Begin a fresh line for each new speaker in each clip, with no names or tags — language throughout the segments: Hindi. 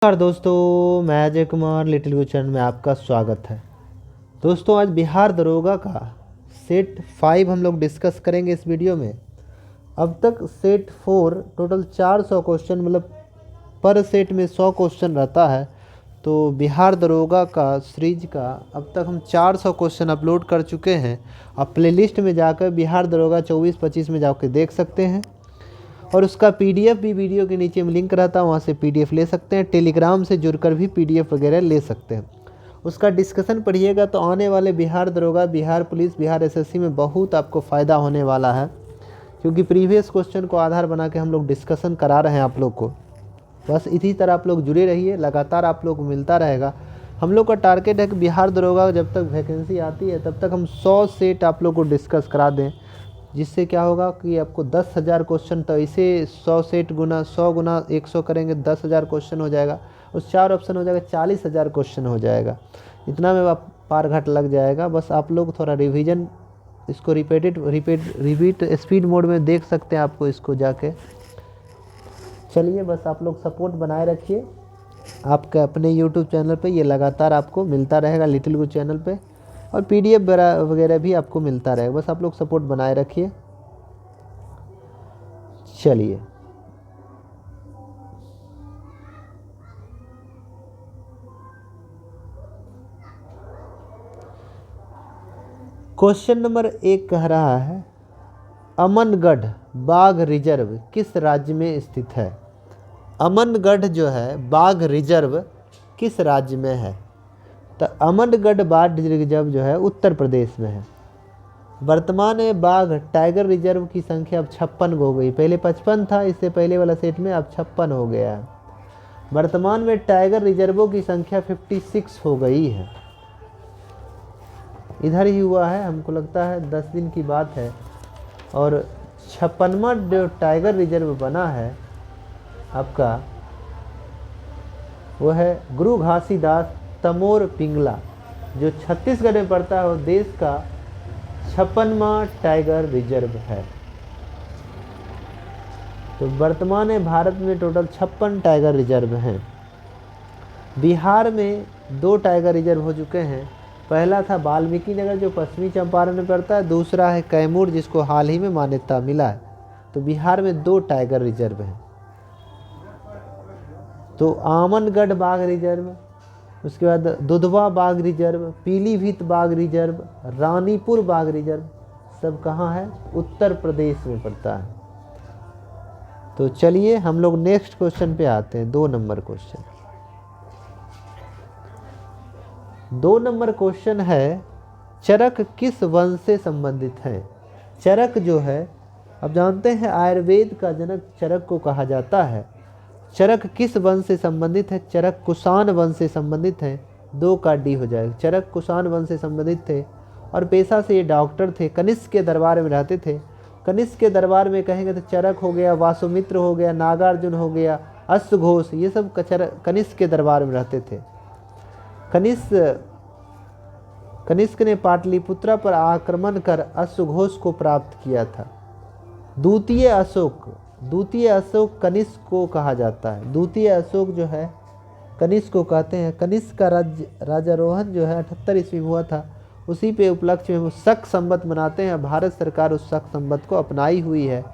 नमस्कार दोस्तों, मैं अजय कुमार लिटिल गुरु चैनल में आपका स्वागत है। दोस्तों, आज बिहार दरोगा का सेट 5 हम लोग डिस्कस करेंगे इस वीडियो में। अब तक सेट 4 टोटल 400 क्वेश्चन, मतलब पर सेट में 100 क्वेश्चन रहता है। तो बिहार दरोगा का सीरीज का अब तक हम 400 क्वेश्चन अपलोड कर चुके हैं। आप प्लेलिस्ट में जाकर बिहार दरोगा 24-25 में जाकर देख सकते हैं, और उसका पीडीएफ भी वीडियो के नीचे में लिंक रहता है, वहाँ से पीडीएफ ले सकते हैं। टेलीग्राम से जुड़कर भी पीडीएफ वगैरह ले सकते हैं। उसका डिस्कशन पढ़िएगा तो आने वाले बिहार दरोगा, बिहार पुलिस, बिहार एसएससी में बहुत आपको फ़ायदा होने वाला है, क्योंकि प्रीवियस क्वेश्चन को आधार बना के हम लोग डिस्कशन करा रहे हैं आप लोग को। बस इसी तरह आप लोग जुड़े रहिए, लगातार आप लोग को मिलता रहेगा। हम लोग का टारगेट है कि बिहार दरोगा जब तक वैकेंसी आती है तब तक हम 100 सेट आप लोग को डिस्कस करा दें, जिससे क्या होगा कि आपको 10,000 क्वेश्चन, तो इसे 100 सेट गुना 100 गुना 100 करेंगे 10,000 क्वेश्चन हो जाएगा। उस 4 ऑप्शन हो जाएगा 40,000 क्वेश्चन हो जाएगा। इतना में आप पार घाट लग जाएगा। बस आप लोग थोड़ा रिवीजन, इसको रिपीट स्पीड मोड में देख सकते हैं आपको इसको जाके। चलिए, बस आप लोग सपोर्ट बनाए रखिए आपके अपने यूट्यूब चैनल पे। ये लगातार आपको मिलता रहेगा लिटिल गुरु चैनल पे, और पीडीएफ वगैरह भी आपको मिलता रहेगा। बस आप लोग सपोर्ट बनाए रखिए। चलिए, क्वेश्चन नंबर 1 कह रहा है, अमनगढ़ बाघ रिजर्व किस राज्य में स्थित है? अमनगढ़ जो है बाघ रिजर्व किस राज्य में है? तो अमनगढ़ बाघ रिजर्व जो है उत्तर प्रदेश में है। वर्तमान में बाघ टाइगर रिजर्व की संख्या अब 56 हो गई। पहले 55 था, इससे पहले वाला सेट में अब 56 हो गया है। वर्तमान में टाइगर रिजर्वों की संख्या 56 हो गई है। इधर ही हुआ है, हमको लगता है 10 दिन की बात है। और 56वां जो टाइगर रिजर्व बना है आपका, वो है गुरु घासीदास तमोर पिंगला, जो छत्तीसगढ़ में पड़ता है। वो देश का 56वां टाइगर रिजर्व है। तो वर्तमान में भारत में टोटल 56 टाइगर रिजर्व हैं। बिहार में 2 टाइगर रिजर्व हो चुके हैं। पहला था वाल्मीकि नगर, जो पश्चिमी चंपारण में पड़ता है। दूसरा है कैमूर, जिसको हाल ही में मान्यता मिला है। तो बिहार में 2 टाइगर रिजर्व हैं। तो आमनगढ़ बाघ रिजर्व, उसके बाद दुधवा बाघ रिजर्व, पीलीभीत बाघ रिजर्व, रानीपुर बाघ रिजर्व, सब कहाँ है? उत्तर प्रदेश में पड़ता है। तो चलिए हम लोग नेक्स्ट क्वेश्चन पे आते हैं। 2 नंबर क्वेश्चन। 2 नंबर क्वेश्चन है, चरक किस वंश से संबंधित है? चरक जो है, अब जानते हैं आयुर्वेद का जनक चरक को कहा जाता है। चरक किस वंश से संबंधित है? चरक कुषाण वंश से संबंधित है। 2 का डी हो जाएगा। चरक कुषाण वंश से संबंधित थे, और पेशा से ये डॉक्टर थे। कनिष्क के दरबार में रहते थे। कनिष्क के दरबार में कहेंगे तो चरक हो गया, वासुमित्र हो गया, नागार्जुन हो गया, अश्वघोष, ये सब कनिष्क के दरबार में रहते थे। कनिष्क ने पाटलिपुत्रा पर आक्रमण कर अश्वघोष को प्राप्त किया था। द्वितीय अशोक कनिष्क को कहा जाता है। द्वितीय अशोक जो है कनिष्क को कहते हैं। कनिष्क का राजारोहण जो है 78 ईस्वी हुआ था। उसी पे उपलक्ष्य में वो शक संवत मनाते हैं। भारत सरकार उस शक संवत को अपनाई हुई है,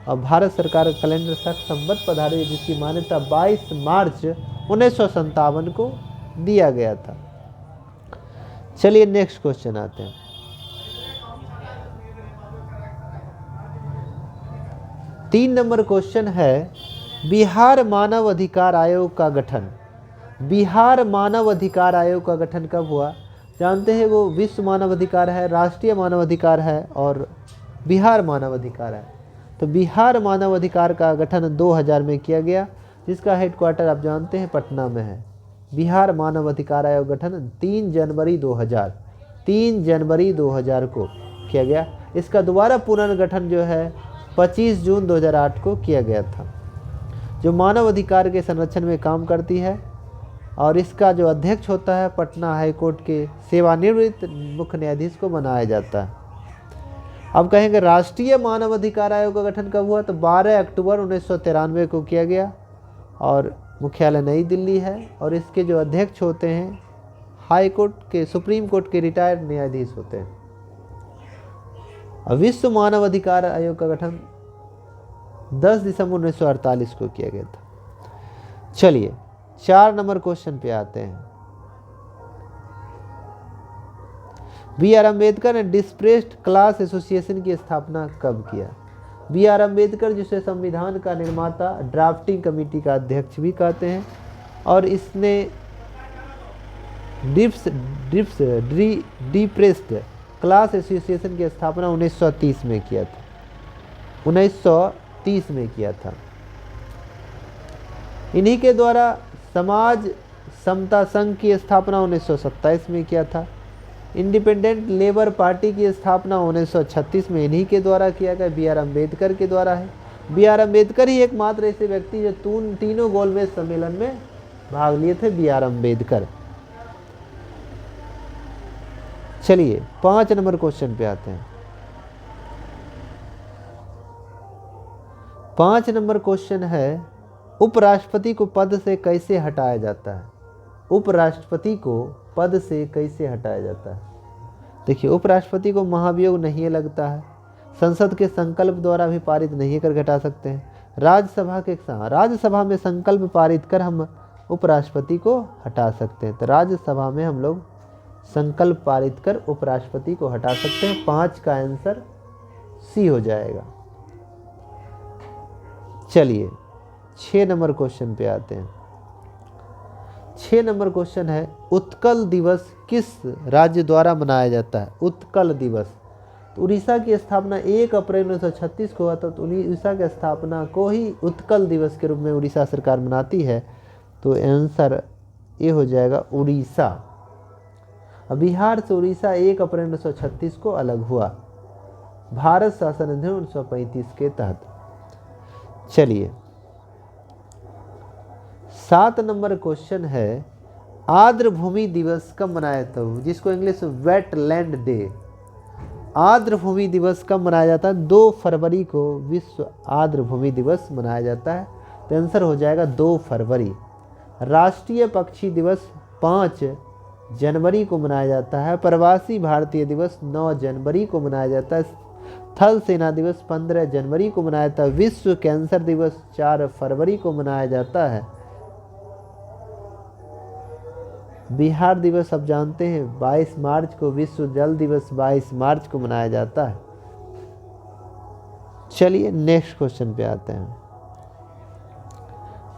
और भारत सरकार कैलेंडर शक संवत पधारी है, जिसकी मान्यता 22 मार्च 1957 को दिया गया था। चलिए नेक्स्ट क्वेश्चन आते हैं। 3 नंबर क्वेश्चन है, बिहार मानव अधिकार आयोग का गठन। बिहार मानव अधिकार आयोग का गठन कब हुआ? जानते हैं, वो विश्व मानव अधिकार है, राष्ट्रीय मानव अधिकार है, और बिहार मानव अधिकार है। तो बिहार मानव अधिकार का गठन 2000 में किया गया, जिसका हेडक्वार्टर आप जानते हैं पटना में है। बिहार मानव अधिकार आयोग गठन 3 जनवरी 2000 को किया गया। इसका दोबारा पुनर्गठन जो है 25 जून 2008 को किया गया था, जो मानव अधिकार के संरक्षण में काम करती है। और इसका जो अध्यक्ष होता है पटना हाई कोर्ट के सेवानिवृत्त मुख्य न्यायाधीश को बनाया जाता है। अब कहेंगे राष्ट्रीय मानव अधिकार आयोग का गठन कब हुआ? तो 12 अक्टूबर 1993 को किया गया, और मुख्यालय नई दिल्ली है और इसके जो अध्यक्ष होते हैं हाई कोर्ट के, सुप्रीम कोर्ट के रिटायर्ड न्यायाधीश होते हैं। विश्व मानव अधिकार आयोग का गठन 10 दिसंबर 1948 को किया गया था। चलिए 4 नंबर क्वेश्चन पे आते हैं। बी आर अम्बेडकर ने डिस्प्रेस्ड क्लास एसोसिएशन की स्थापना कब किया? बी आर अम्बेडकर जिसे संविधान का निर्माता, ड्राफ्टिंग कमेटी का अध्यक्ष भी कहते हैं, और इसने डिप्रेस्ड क्लास एसोसिएशन की स्थापना 1930 में किया था। 1930 में किया था। इन्हीं के द्वारा समाज समता संघ की स्थापना 1927 में किया था। इंडिपेंडेंट लेबर पार्टी की स्थापना 1936 में इन्हीं के द्वारा किया गया, बी आर अम्बेडकर के द्वारा है। बी आर अम्बेडकर ही एकमात्र ऐसे व्यक्ति जो तीनों गोलमेज सम्मेलन में भाग लिए थे, बी आर अम्बेडकर। चलिए 5 नंबर क्वेश्चन पे आते हैं। 5 नंबर क्वेश्चन है, उपराष्ट्रपति को पद से कैसे हटाया जाता है? उपराष्ट्रपति को पद से कैसे हटाया जाता है? देखिए, उपराष्ट्रपति को महाभियोग नहीं लगता है, संसद के संकल्प द्वारा भी पारित नहीं कर हटा सकते हैं, राज्यसभा में संकल्प पारित कर हम उपराष्ट्रपति को हटा सकते हैं। तो राज्यसभा में हम लोग संकल्प पारित कर उपराष्ट्रपति को हटा सकते हैं। 5 का आंसर सी हो जाएगा। चलिए 6 नंबर क्वेश्चन पे आते हैं। 6 नंबर क्वेश्चन है, उत्कल दिवस किस राज्य द्वारा मनाया जाता है? उत्कल दिवस, तो उड़ीसा की स्थापना 1 अप्रैल 1936 को हुआ था, तो उड़ीसा की स्थापना को ही उत्कल दिवस के रूप में उड़ीसा सरकार मनाती है। तो आंसर ये हो जाएगा उड़ीसा। अब बिहार से उड़ीसा 1 अप्रैल 1936 को अलग हुआ, भारत शासन अधिनियम 1935 के तहत। चलिए 7 नंबर क्वेश्चन है, आर्द्र भूमि दिवस कब मनाया जाता है? जिसको इंग्लिश वेटलैंड डे। आर्द्र भूमि दिवस कब मनाया जाता है? 2 फरवरी को विश्व आर्द्र भूमि दिवस मनाया जाता है। तो आंसर हो जाएगा 2 फरवरी। राष्ट्रीय पक्षी दिवस 5 जनवरी को मनाया जाता है। प्रवासी भारतीय दिवस 9 जनवरी को मनाया जाता है। थल सेना दिवस 15 जनवरी को मनाया जाता है। विश्व कैंसर दिवस 4 फरवरी को मनाया जाता है। बिहार दिवस आप जानते हैं 22 मार्च को, विश्व जल दिवस 22 मार्च को मनाया जाता है। चलिए नेक्स्ट क्वेश्चन पे आते हैं।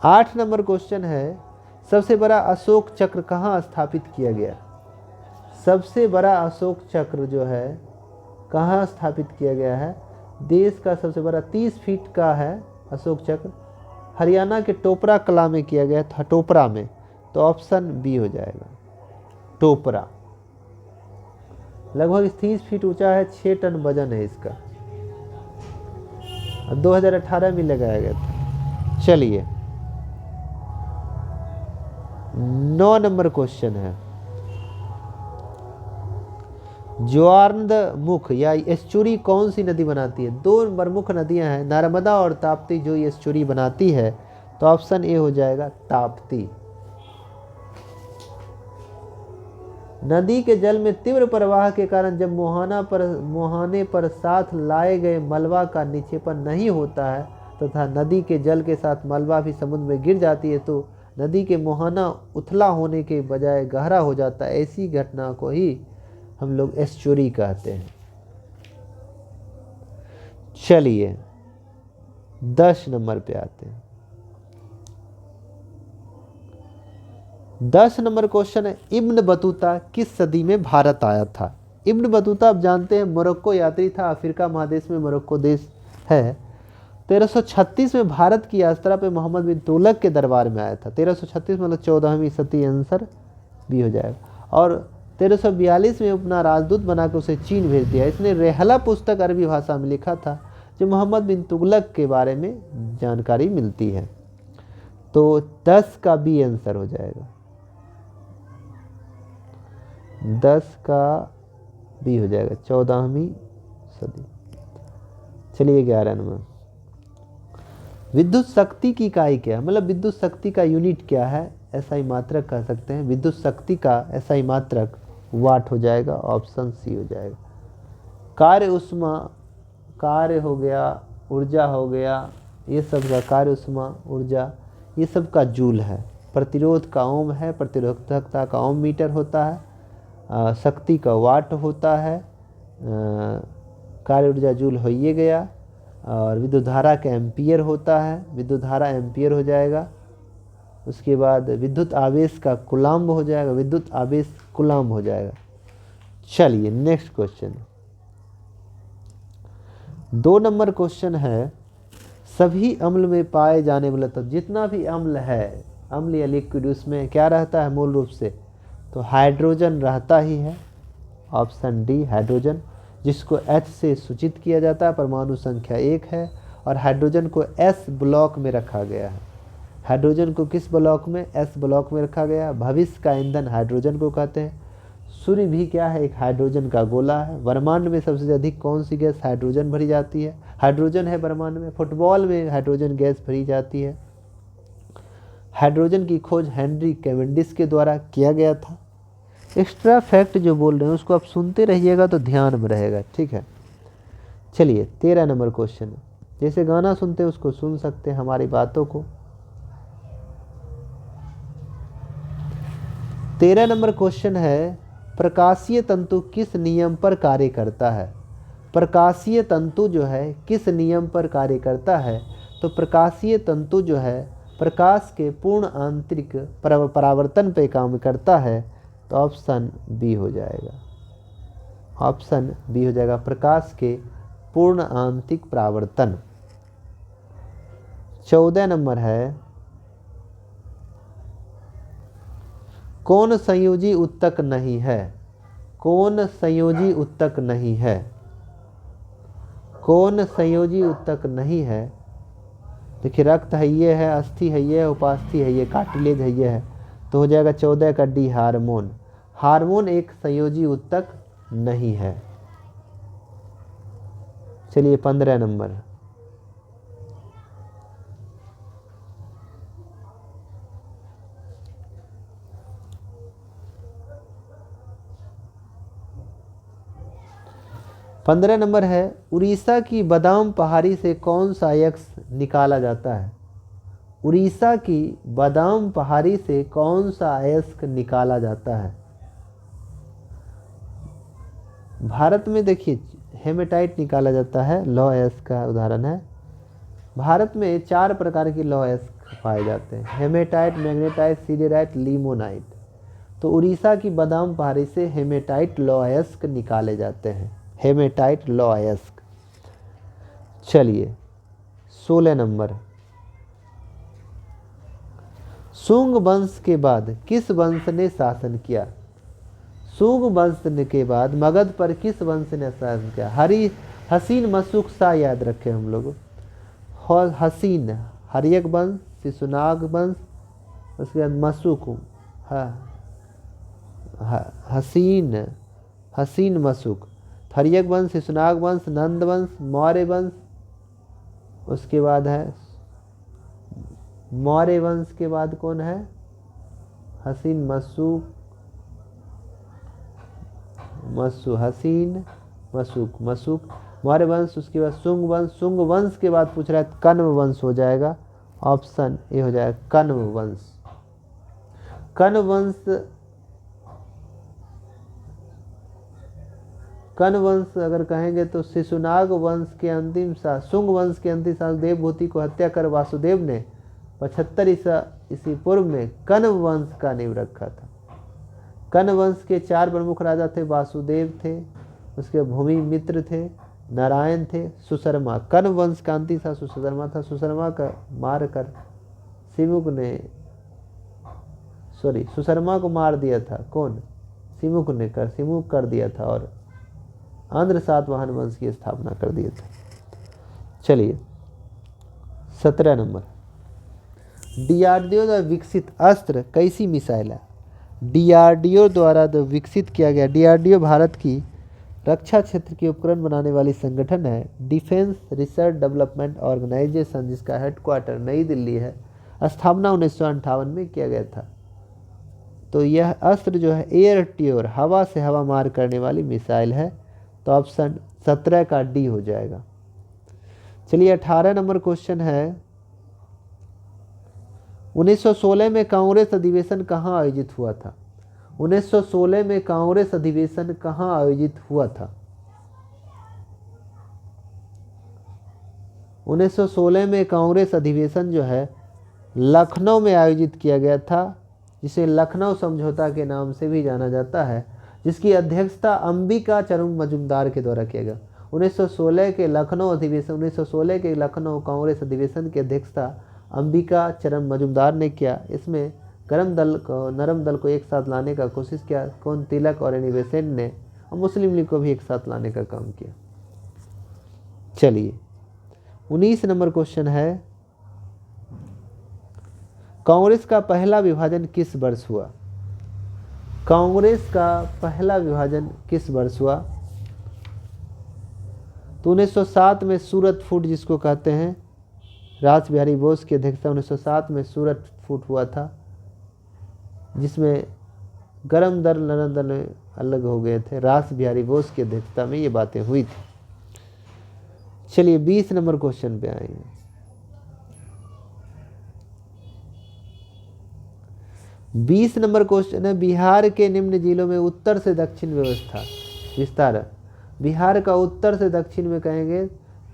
8 नंबर क्वेश्चन है, सबसे बड़ा अशोक चक्र कहाँ स्थापित किया गया? सबसे बड़ा अशोक चक्र जो है कहाँ स्थापित किया गया है? देश का सबसे बड़ा 30 फीट का है अशोक चक्र, हरियाणा के टोपरा कला में किया गया था, टोपरा में। तो ऑप्शन बी हो जाएगा, टोपरा। लगभग 30 फीट ऊंचा है, 6 टन वजन है इसका, 2018 में लगाया गया था। चलिए 9 नंबर क्वेश्चन है, ज्वारनद मुख या एस्चुरी कौन सी नदी बनाती है? 2 प्रमुख नदियां हैं, नर्मदा और ताप्ती, जो ये एस्चुरी बनाती है। तो ऑप्शन ए हो जाएगा ताप्ती। नदी के जल में तीव्र प्रवाह के कारण जब मुहाने पर साथ लाए गए मलबा का निक्षेपण नहीं होता है तथा नदी के जल के साथ मलबा भी समुद्र में गिर जाती है, तो नदी के मुहाना उथला होने के बजाय गहरा हो जाता है। ऐसी घटना को ही हम लोग एस्चुरी कहते हैं। चलिए 10 नंबर पे आते हैं। 10 नंबर क्वेश्चन है, इब्न बतूता किस सदी में भारत आया था? इब्न बतूता आप जानते हैं मोरक्को यात्री था, अफ्रीका महादेश में मोरक्को देश है। 1336 में भारत की यात्रा पे मोहम्मद बिन तुगलक के दरबार में आया था। 1336 मतलब 14वीं सदी, आंसर भी हो जाएगा। और 1342 में अपना राजदूत बनाकर उसे चीन भेज दिया। इसने रेहला पुस्तक अरबी भाषा में लिखा था, जो मोहम्मद बिन तुगलक के बारे में जानकारी मिलती है। तो 10 का बी आंसर हो जाएगा, 10 का बी हो जाएगा, 14वीं सदी। चलिए 11 नंबर, विद्युत शक्ति की इकाई क्या है, मतलब विद्युत शक्ति का यूनिट क्या है, एसआई मात्रक कह सकते हैं। विद्युत शक्ति का एसआई मात्रक वाट हो जाएगा, ऑप्शन सी हो जाएगा। कार्य ऊष्मा, कार्य हो गया, ऊर्जा हो गया, ये सब का कार्य ऊष्मा ऊर्जा ये सब का जूल है। प्रतिरोध का ओम है, प्रतिरोधकता का ओम मीटर होता है, शक्ति का वाट होता है, कार्य ऊर्जा जूल हो ये गया, और विद्युत धारा का एम्पियर होता है, विद्युत धारा एम्पियर हो जाएगा। उसके बाद विद्युत आवेश का कूलाम्ब हो जाएगा, विद्युत आवेश कूलाम्ब हो जाएगा। चलिए नेक्स्ट क्वेश्चन, 2 नंबर क्वेश्चन है, सभी अम्ल में पाए जाने वाले तत्व, जितना भी अम्ल है, अम्ल या लिक्विड, उसमें क्या रहता है मूल रूप से, तो हाइड्रोजन रहता ही है, ऑप्शन डी हाइड्रोजन, जिसको H से सूचित किया जाता है, परमाणु संख्या 1 है, और हाइड्रोजन को S ब्लॉक में रखा गया है। हाइड्रोजन को किस ब्लॉक में, S ब्लॉक में रखा गया। भविष्य का ईंधन हाइड्रोजन को कहते हैं। सूर्य भी क्या है, एक हाइड्रोजन का गोला है। ब्रह्मांड में सबसे अधिक कौन सी गैस हाइड्रोजन भरी जाती है, हाइड्रोजन है ब्रह्मांड में। फुटबॉल में हाइड्रोजन गैस भरी जाती है। हाइड्रोजन की खोज हेनरी कैवेंडिश के द्वारा किया गया था। एक्स्ट्रा फैक्ट जो बोल रहे हैं उसको आप सुनते रहिएगा तो ध्यान में रहेगा, ठीक है। चलिए 13 नंबर क्वेश्चन, जैसे गाना सुनते हैं उसको सुन सकते हैं हमारी बातों को। 13 नंबर क्वेश्चन है, प्रकाशीय तंतु किस नियम पर कार्य करता है। प्रकाशीय तंतु जो है किस नियम पर कार्य करता है, तो प्रकाशीय तंतु जो है प्रकाश के पूर्ण आंतरिक परावर्तन पे काम करता है, तो ऑप्शन बी हो जाएगा, ऑप्शन बी हो जाएगा, प्रकाश के पूर्ण आंतरिक परावर्तन। 14 नंबर है, कौन संयोजी उत्तक नहीं है, कौन संयोजी उत्तक नहीं है, कौन संयोजी उत्तक नहीं है। देखिए रक्त है ये है, अस्थि है ये है, उपास्थि है ये, कार्टिलेज है ये है, तो हो जाएगा 14 का डी हार्मोन। हार्मोन एक संयोजी उत्तक नहीं है। चलिए 15 नंबर, पंद्रह नंबर है, उड़ीसा की बादाम पहाड़ी से कौन सा अयस्क निकाला जाता है। उड़ीसा की बादाम पहाड़ी से कौन सा अयस्क निकाला जाता है। भारत में देखिए हेमेटाइट निकाला जाता है, लौह अयस्क का उदाहरण है। भारत में 4 प्रकार के लौह अयस्क पाए जाते हैं, हेमेटाइट, मैग्नेटाइट, सिडेराइट, लिमोनाइट। तो उड़ीसा की बादाम पहाड़ी से हेमेटाइट लौह अयस्क निकाले जाते हैं, हेमेटाइट लौह अयस्क। चलिए 16 नंबर, सुंग वंश के बाद किस वंश ने शासन किया। सुंग वंश के बाद मगध पर किस वंश ने शासन किया। हसीन मशूक शाह याद रखें हम लोग। हसीन हरियक वंश, शिशुनाग वंश, उसके बाद मशूक, हसीन मशूक, हरियक वंश, शिशुनाग वंश, नंद वंश, मौर्य वंश। उसके बाद है मौर्य वंश के बाद कौन है, हसीन मशूक, हसीन मशूक मौर्य वंश। उसके बाद सुंग वंश, सुंग वंश के बाद पूछ रहा है कण्व वंश हो जाएगा, ऑप्शन ए हो जाएगा कण्व वंश। कण्व वंश अगर कहेंगे तो शिशुनाग वंश के अंतिम शासक, सुंग वंश के अंतिम शासक देवभूति को हत्या कर वासुदेव ने 75 ईसा पूर्व में कण्व वंश का नींव रखा था। कण्व वंश के 4 प्रमुख राजा थे, वासुदेव थे, उसके भूमि मित्र थे, नारायण थे, सुशर्मा। कण्व वंश का अंतिम शासक सुशर्मा था। सुशर्मा का मार कर सुशर्मा को मार दिया था कौन, सिमुक ने सिमुक कर दिया था, और आंध्र सातवाहन वंश की स्थापना कर दिया था। चलिए 17 नंबर, डीआरडीओ द्वारा विकसित अस्त्र कैसी मिसाइल है। डीआरडीओ द्वारा विकसित किया गया, डीआरडीओ भारत की रक्षा क्षेत्र के उपकरण बनाने वाली संगठन है डिफेंस रिसर्च डेवलपमेंट ऑर्गेनाइजेशन, जिसका हेडक्वार्टर नई दिल्ली है। स्थापना 1958 में किया गया था। तो यह अस्त्र जो है एयर ट्योर, हवा से हवा मार करने वाली मिसाइल है। तो ऑप्शन 17 का डी हो जाएगा। चलिए 18 नंबर क्वेश्चन है, 1916 में कांग्रेस अधिवेशन कहाँ आयोजित हुआ था? 1916 में कांग्रेस अधिवेशन कहाँ आयोजित हुआ था? 1916 में कांग्रेस अधिवेशन जो है लखनऊ में आयोजित किया गया था, जिसे लखनऊ समझौता के नाम से भी जाना जाता है, जिसकी अध्यक्षता अंबिका चरण मजूमदार के द्वारा किया गया। 1916 के लखनऊ अधिवेशन 1916 के लखनऊ कांग्रेस अधिवेशन की अध्यक्षता अंबिका चरण मजूमदार ने किया। इसमें नरम दल को एक साथ लाने का कोशिश किया। कौन? तिलक और एनी बेसेंट ने, और मुस्लिम लीग को भी एक साथ लाने का काम किया। चलिए 19 नंबर क्वेश्चन है, कांग्रेस का पहला विभाजन किस वर्ष हुआ? कांग्रेस का पहला विभाजन किस वर्ष हुआ? तो 1907 में सूरत फूट, जिसको कहते हैं, रास बिहारी बोस की अध्यक्षता 1907 में सूरत फूट हुआ था, जिसमें गरम दल नरम दल अलग हो गए थे। रास बिहारी बोस की अध्यक्षता में ये बातें हुई थी। चलिए 20 नंबर क्वेश्चन पे आएंगे। 20 नंबर क्वेश्चन है, बिहार के निम्न जिलों में उत्तर से दक्षिण व्यवस्था विस्तार। बिहार का उत्तर से दक्षिण में कहेंगे,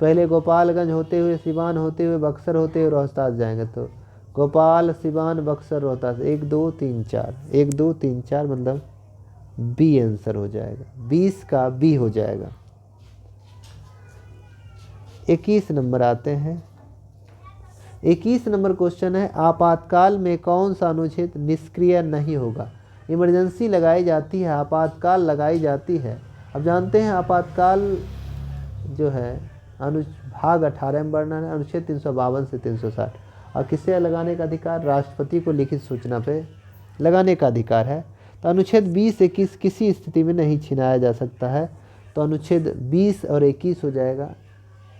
पहले गोपालगंज होते हुए, सिवान होते हुए, बक्सर होते हुए रोहतास जाएंगे। तो गोपाल, सिवान, बक्सर, रोहतास, 1 2 3 4, 1 2 3 4 मतलब बी आंसर हो जाएगा। 20 का बी हो जाएगा। 21 नंबर आते हैं। 21 नंबर क्वेश्चन है, आपातकाल में कौन सा अनुच्छेद निष्क्रिय नहीं होगा? इमरजेंसी लगाई जाती है, आपातकाल लगाई जाती है। अब जानते हैं आपातकाल जो है भाग 18 में वर्णन है, अनुच्छेद 352 से 360। और किसे लगाने का अधिकार? राष्ट्रपति को लिखित सूचना पे लगाने का अधिकार है। तो अनुच्छेद 20 21 किसी स्थिति में नहीं छिनाया जा सकता है। तो अनुच्छेद 20 और 21 हो जाएगा।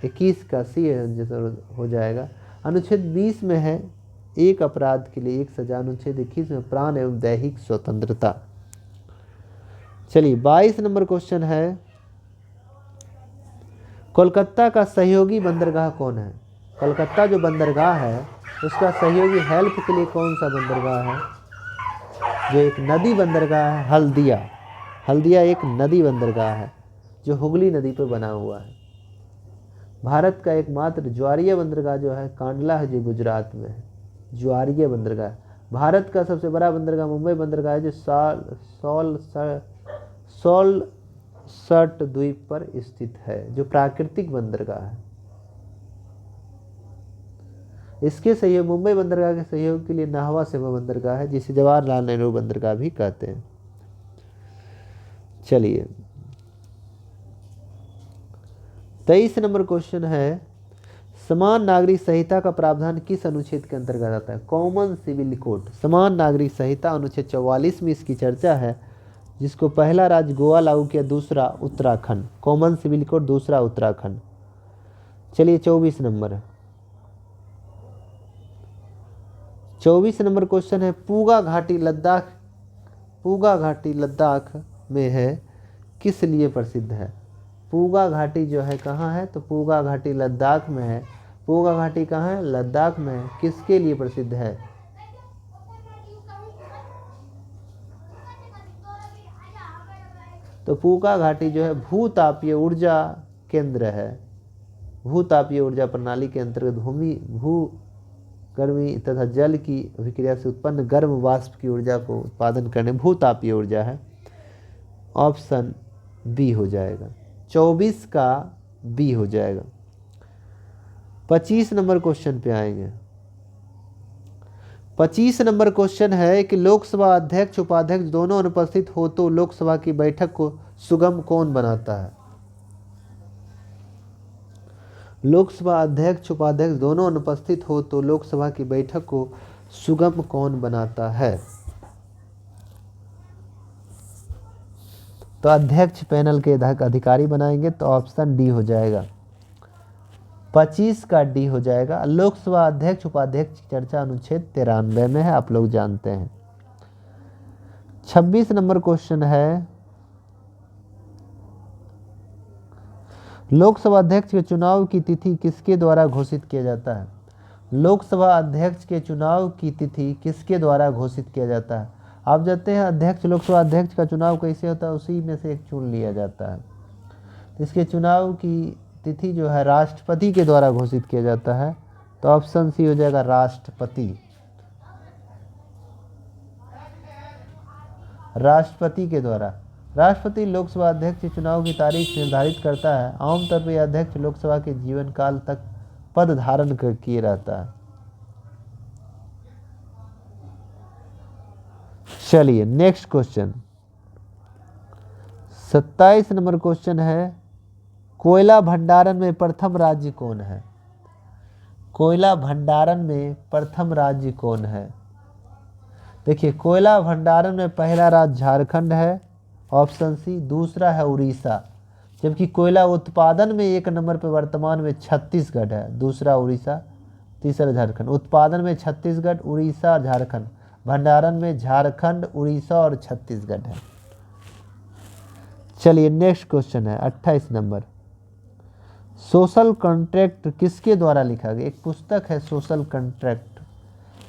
21 का सी हो जाएगा। अनुच्छेद 20 में है एक अपराध के लिए एक सजा। अनुच्छेद 21 में प्राण एवं दैहिक स्वतंत्रता। चलिए 22 नंबर क्वेश्चन है, कोलकाता का सहयोगी बंदरगाह कौन है? कोलकाता जो बंदरगाह है उसका सहयोगी हेल्प के लिए कौन सा बंदरगाह है? जो एक नदी बंदरगाह है, हल्दिया। हल्दिया एक नदी बंदरगाह है जो हुगली नदी पर बना हुआ है। भारत का एकमात्र ज्वारीय बंदरगाह जो है कांडला है, जो गुजरात में है। ज्वारीय बंदरगाह। भारत का सबसे बड़ा बंदरगाह मुंबई बंदरगाह है, जो सॉल्ट द्वीप पर स्थित है, जो प्राकृतिक बंदरगाह है। इसके सहयोग मुंबई बंदरगाह के सहयोग के लिए नाहवा सेवा बंदरगाह है, जिसे जवाहरलाल नेहरू बंदरगाह भी कहते हैं। चलिए 23 नंबर क्वेश्चन है, समान नागरिक संहिता का प्रावधान किस अनुच्छेद के अंतर्गत आता है? Common civil code. समान नागरिक संहिता अनुच्छेद 44 में इसकी चर्चा है, जिसको पहला राज्य गोवा लागू किया, दूसरा उत्तराखंड। कॉमन सिविल कोड दूसरा उत्तराखंड। चलिए 24 नंबर 24 नंबर क्वेश्चन है, पूगा घाटी लद्दाख में है, किस लिए प्रसिद्ध है? पूगा घाटी जो है कहाँ है? तो पूगा घाटी लद्दाख में है। पूगा घाटी कहाँ है? लद्दाख में है। किसके लिए प्रसिद्ध है? तो पूगा घाटी जो है भूतापीय ऊर्जा केंद्र है। भूतापीय ऊर्जा प्रणाली के अंतर्गत भू गर्मी तथा जल की अभिक्रिया से उत्पन्न गर्म वाष्प की ऊर्जा को उत्पादन करने भूतापीय ऊर्जा है। ऑप्शन बी हो जाएगा। 24 का बी हो जाएगा। 25 नंबर क्वेश्चन पे आएंगे। 25 नंबर क्वेश्चन है कि लोकसभा अध्यक्ष उपाध्यक्ष दोनों अनुपस्थित हो तो लोकसभा की बैठक को सुगम कौन बनाता है? लोकसभा अध्यक्ष उपाध्यक्ष दोनों अनुपस्थित हो तो लोकसभा की बैठक को सुगम कौन बनाता है? तो अध्यक्ष पैनल के अधिकारी बनाएंगे, तो ऑप्शन डी हो जाएगा। 25 का डी हो जाएगा। लोकसभा अध्यक्ष उपाध्यक्ष की चर्चा अनुच्छेद 93 में है, आप लोग जानते हैं। 26 नंबर क्वेश्चन है, लोकसभा अध्यक्ष के चुनाव की तिथि किसके द्वारा घोषित किया जाता है? लोकसभा अध्यक्ष के चुनाव की तिथि किसके द्वारा घोषित किया जाता है? आप जानते हैं अध्यक्ष, लोकसभा अध्यक्ष का चुनाव कैसे होता है, उसी में से एक चुन लिया जाता है। इसके चुनाव की तिथि जो है राष्ट्रपति के द्वारा घोषित किया जाता है, तो ऑप्शन सी हो जाएगा राष्ट्रपति। राष्ट्रपति के द्वारा। राष्ट्रपति लोकसभा अध्यक्ष के चुनाव की तारीख निर्धारित करता है। आमतौर पर यह अध्यक्ष लोकसभा के जीवन काल तक पद धारण किए रहता है। चलिए नेक्स्ट क्वेश्चन, 27 नंबर क्वेश्चन है, कोयला भंडारण में प्रथम राज्य कौन है? कोयला भंडारण में प्रथम राज्य कौन है? देखिए, कोयला भंडारण में पहला राज्य झारखंड है, ऑप्शन सी। दूसरा है उड़ीसा, जबकि कोयला उत्पादन में 1 नंबर पर वर्तमान में छत्तीसगढ़ है। दूसरा उड़ीसा, तीसरा झारखंड। उत्पादन में छत्तीसगढ़, उड़ीसा और झारखंड। भंडारण में झारखंड, उड़ीसा और छत्तीसगढ़ है। चलिए नेक्स्ट क्वेश्चन है 28 नंबर, सोशल कॉन्ट्रैक्ट किसके द्वारा लिखा गया? एक पुस्तक है सोशल कॉन्ट्रैक्ट,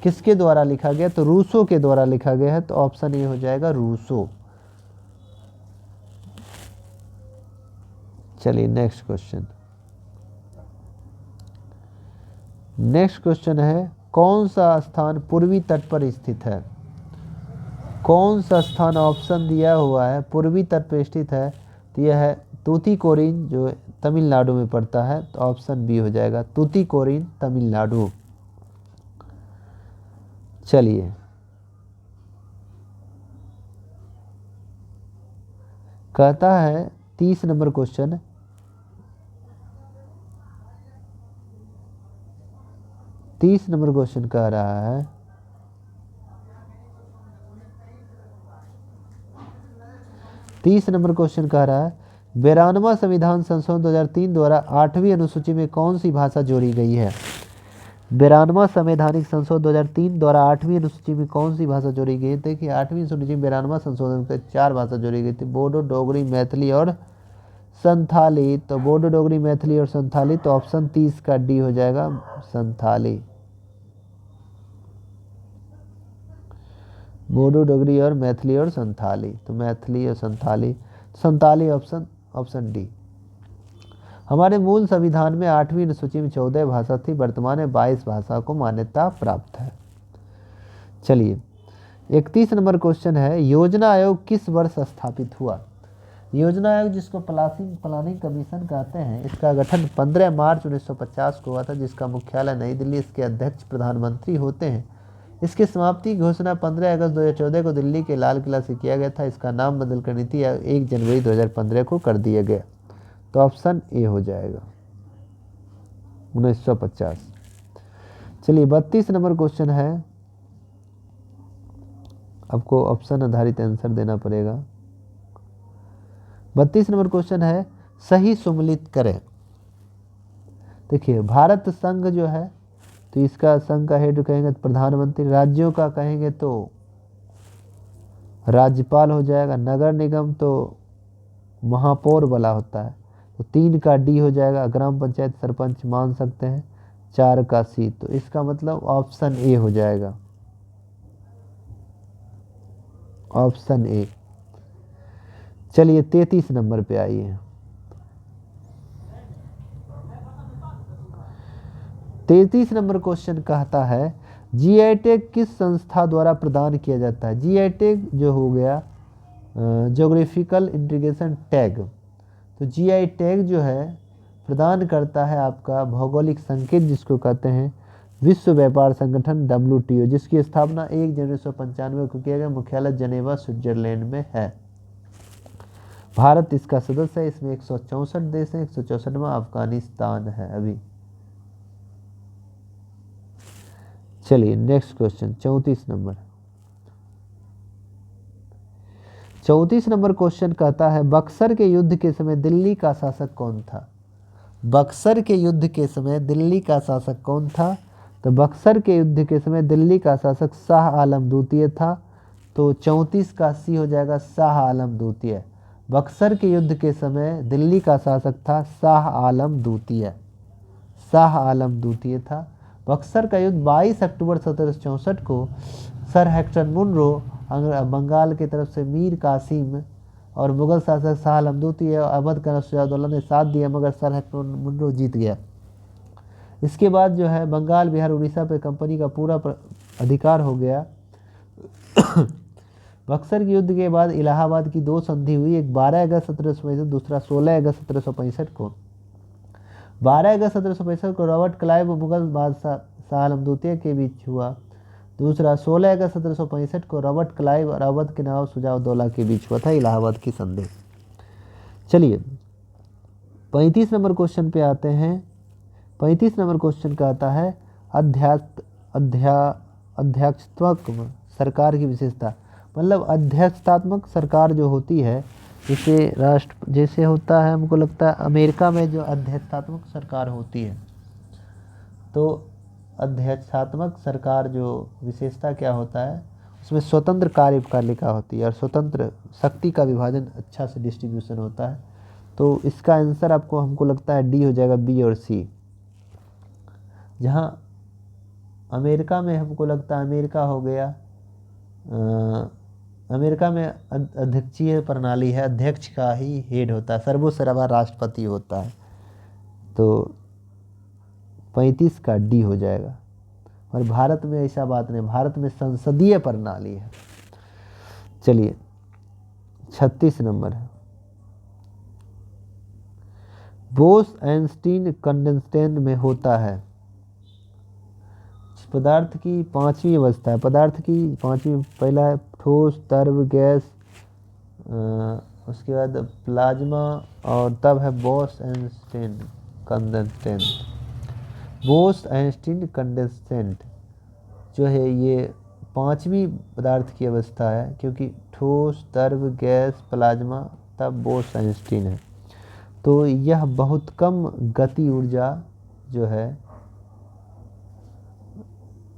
किसके द्वारा लिखा गया? तो रूसो के द्वारा लिखा गया है, तो ऑप्शन ए हो जाएगा रूसो। चलिए नेक्स्ट क्वेश्चन, नेक्स्ट क्वेश्चन है, कौन सा स्थान पूर्वी तट पर स्थित है? कौन सा स्थान ऑप्शन दिया हुआ है पूर्वी तट पर स्थित है? तो यह है तूतीकोरिन, जो तमिलनाडु में पड़ता है, तो ऑप्शन बी हो जाएगा तूतीकोरिन, तमिलनाडु। चलिए कहता है 30 नंबर क्वेश्चन, कह रहा है, तीस नंबर क्वेश्चन कह रहा है, 92वां संविधान संशोधन 2003 द्वारा 8वीं अनुसूची में कौन सी भाषा जोड़ी गई है? 92वां संवैधानिक संशोधन 2003 द्वारा 8वीं अनुसूची में कौन सी भाषा जोड़ी गई? देखिए 8वीं अनुसूची में 92वां संशोधन पे 4 भाषा जोड़ी गई थी, बोडो, डोगरी, मैथिली और संथाली। तो बोडो, डोगरी, मैथिली और संथाली, तो ऑप्शन 30 का डी हो जाएगा संथाली। बोडो, डोगरी और मैथिली और संथाली, तो मैथिली और संथाली, संथाली ऑप्शन डी। हमारे मूल संविधान में 8वीं अनुसूची में 14 भाषा थी, वर्तमान में 22 भाषा को मान्यता प्राप्त है। चलिए 31 नंबर क्वेश्चन है, योजना आयोग किस वर्ष स्थापित हुआ? योजना आयोग, जिसको प्लानिंग कमीशन कहते हैं, इसका गठन 15 मार्च 1950 को हुआ था, जिसका मुख्यालय नई दिल्ली। इसके अध्यक्ष प्रधानमंत्री होते हैं। इसकी समाप्ति की घोषणा 15 अगस्त 2014 को दिल्ली के लाल किला से किया गया था। इसका नाम बदलकर नीति आयोग 1 जनवरी 2015 को कर दिया गया, तो ऑप्शन ए हो जाएगा 1950। चलिए 32 नंबर क्वेश्चन है, आपको ऑप्शन आधारित आंसर देना पड़ेगा। 32 नंबर क्वेश्चन है, सही सुमेलित करें। देखिए भारत संघ जो है, तो इसका संघ का हेड कहेंगे तो प्रधानमंत्री, राज्यों का कहेंगे तो राज्यपाल हो जाएगा, नगर निगम तो महापौर वाला होता है, तो 3 का डी हो जाएगा, ग्राम पंचायत सरपंच मान सकते हैं, 4 का सी, तो इसका मतलब ऑप्शन ए हो जाएगा, ऑप्शन ए। चलिए 33 नंबर पे आइए। 33 नंबर क्वेश्चन कहता है, जीआई टैग किस संस्था द्वारा प्रदान किया जाता है? जीआई टैग जो हो गया ज्योग्राफिकल इंडिकेशन टैग, तो जीआई टैग जो है प्रदान करता है आपका भौगोलिक संकेत, जिसको कहते हैं विश्व व्यापार संगठन WTO, जिसकी स्थापना 1 जनवरी 1995 को किया गया। मुख्यालय जनेवा, स्विट्जरलैंड में है। भारत इसका सदस्य है। इसमें 164 देश हैं, 164वां अफगानिस्तान है अभी। चलिए next question 34 number. 34 number question कहता है बक्सर के युद्ध के समय दिल्ली का शासक कौन था। बक्सर के युद्ध के समय दिल्ली का शासक कौन था। तो बक्सर के युद्ध के समय दिल्ली का शासक शाह आलम द्वितीय था। तो 34 का सी हो जाएगा शाह आलम द्वितीय। बक्सर के युद्ध के समय दिल्ली का शासक था शाह आलम द्वितीय। शाह आलम द्वितीय था। बक्सर का युद्ध 22 अक्टूबर 1764 को सर हेक्टर मुनरो बंगाल की तरफ से मीर कासिम और मुगल शासक शाह आलम द्वितीय अवध का सिराजुद्दौला ने साथ दिया, मगर सर हेक्टर मुनरो जीत गया। इसके बाद जो है बंगाल बिहार उड़ीसा पे कंपनी का पूरा अधिकार हो गया। बक्सर के युद्ध के बाद इलाहाबाद की 2 संधि हुई, एक 12 अगस्त 1765, दूसरा 16 अगस्त 1765 को। 12 अगस्त 1765 को रॉबर्ट क्लाइव और मुगल बादशाह शाह आलम द्वितीय के बीच हुआ। दूसरा 16 अगस्त 1765 को रॉबर्ट क्लाइव और अवध के नवाब शुजा-उद-दौला के बीच हुआ था इलाहाबाद की संधि। चलिए 35 नंबर क्वेश्चन पे आते हैं। 35 नंबर क्वेश्चन का आता है अध्यक्षात्मक सरकार की विशेषता। मतलब अध्यक्षात्मक सरकार जो होती है, जैसे होता है, हमको लगता है अमेरिका में जो अध्यक्षात्मक सरकार होती है, तो अध्यक्षात्मक सरकार जो विशेषता क्या होता है, उसमें स्वतंत्र कार्यपालिका होती है और स्वतंत्र शक्ति का विभाजन अच्छा से डिस्ट्रीब्यूशन होता है। तो इसका आंसर आपको हमको लगता है डी हो जाएगा, बी और सी। जहाँ अमेरिका में हमको लगता है अमेरिका हो गया, अमेरिका में अध्यक्षीय प्रणाली है, अध्यक्ष का ही हेड होता है, सर्वोसर्वा राष्ट्रपति होता है। तो 35 का डी हो जाएगा। और भारत में ऐसा बात नहीं, भारत में संसदीय प्रणाली है। चलिए 36 नंबर है, बोस-आइंस्टीन कंडेंसेट में होता है। पदार्थ की 5वीं अवस्था है, पदार्थ की 5वीं, पहला है ठोस, तरल, गैस, उसके बाद प्लाज्मा और तब है बोस-आइंस्टीन कंडेंसेट। बोस-आइंस्टीन कंडेंसेट जो है ये 5वीं पदार्थ की अवस्था है, क्योंकि ठोस, तरल, गैस, प्लाज्मा तब बोस-आइंस्टीन है। तो यह बहुत कम गति ऊर्जा जो है,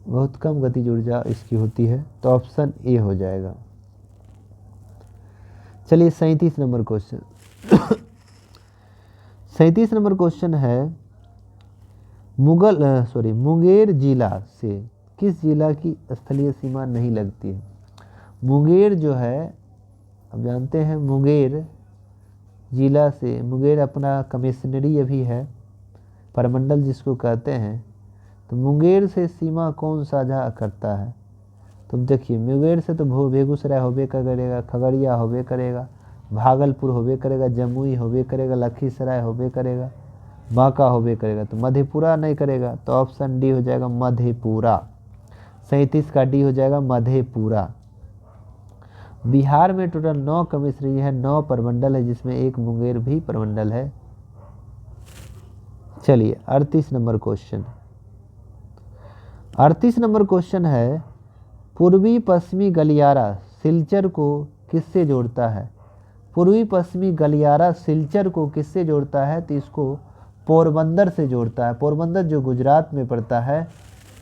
बहुत कम गतिज ऊर्जा इसकी होती है। तो ऑप्शन ए हो जाएगा। चलिए 37 नंबर क्वेश्चन। 37 नंबर क्वेश्चन है मुंगेर जिला से किस जिला की स्थलीय सीमा नहीं लगती है। मुंगेर जो है, अब जानते हैं मुंगेर जिला से, मुंगेर अपना कमिश्नरी अभी है, परमंडल जिसको कहते हैं। तो मुंगेर से सीमा कौन साझा करता है। तो देखिए मुंगेर से तो बेगूसराय होबे करेगा, खगड़िया होबे करेगा, भागलपुर होबे करेगा, जमुई होबे करेगा, लखीसराय होबे करेगा, बांका होबे करेगा। तो मधेपुरा नहीं करेगा, तो ऑप्शन डी हो जाएगा मधेपुरा। 37 का डी हो जाएगा मधेपुरा। बिहार में टोटल 9 कमिश्नरी है, 9 प्रमंडल है, जिसमें एक मुंगेर भी प्रमंडल है। चलिए 38 नंबर क्वेश्चन। 38 नंबर क्वेश्चन है पूर्वी पश्चिमी गलियारा सिलचर को किससे जोड़ता है। पूर्वी पश्चिमी गलियारा सिलचर को किससे जोड़ता है। तो इसको पोरबंदर से जोड़ता है। पोरबंदर जो गुजरात में पड़ता है,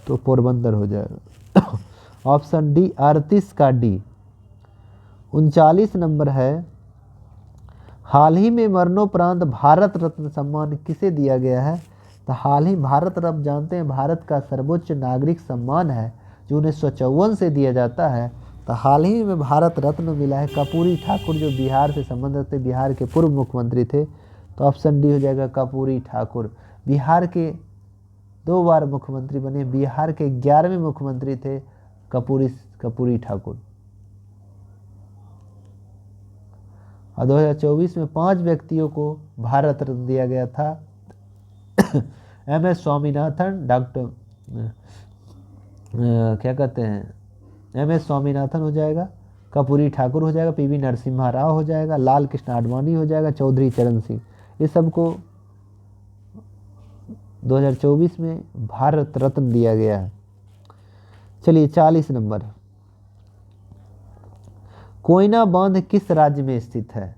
तो पोरबंदर हो जाएगा। ऑप्शन डी 38 का डी। 39 नंबर है हाल ही में मरणोपरांत भारत रत्न सम्मान किसे दिया गया है। तो हाल ही भारत रत्न जानते हैं भारत का सर्वोच्च नागरिक सम्मान है, जो 1954 से दिया जाता है। तो हाल ही में भारत रत्न मिला है कर्पूरी ठाकुर, जो बिहार से संबंध रखते, बिहार के पूर्व मुख्यमंत्री थे। तो ऑप्शन डी हो जाएगा कर्पूरी ठाकुर। बिहार के 2 बार मुख्यमंत्री बने, बिहार के 11वें मुख्यमंत्री थे कर्पूरी ठाकुर। और 2024 में 5 व्यक्तियों को भारत रत्न दिया गया था। MS स्वामीनाथन, डॉक्टर क्या कहते हैं, MS स्वामीनाथन हो जाएगा, कर्पूरी ठाकुर हो जाएगा, PV नरसिम्हा राव हो जाएगा, लाल कृष्ण आडवाणी हो जाएगा, चौधरी चरण सिंह। ये सबको 2024 में भारत रत्न दिया गया है। चलिए 40 नंबर कोयना बांध किस राज्य में स्थित है?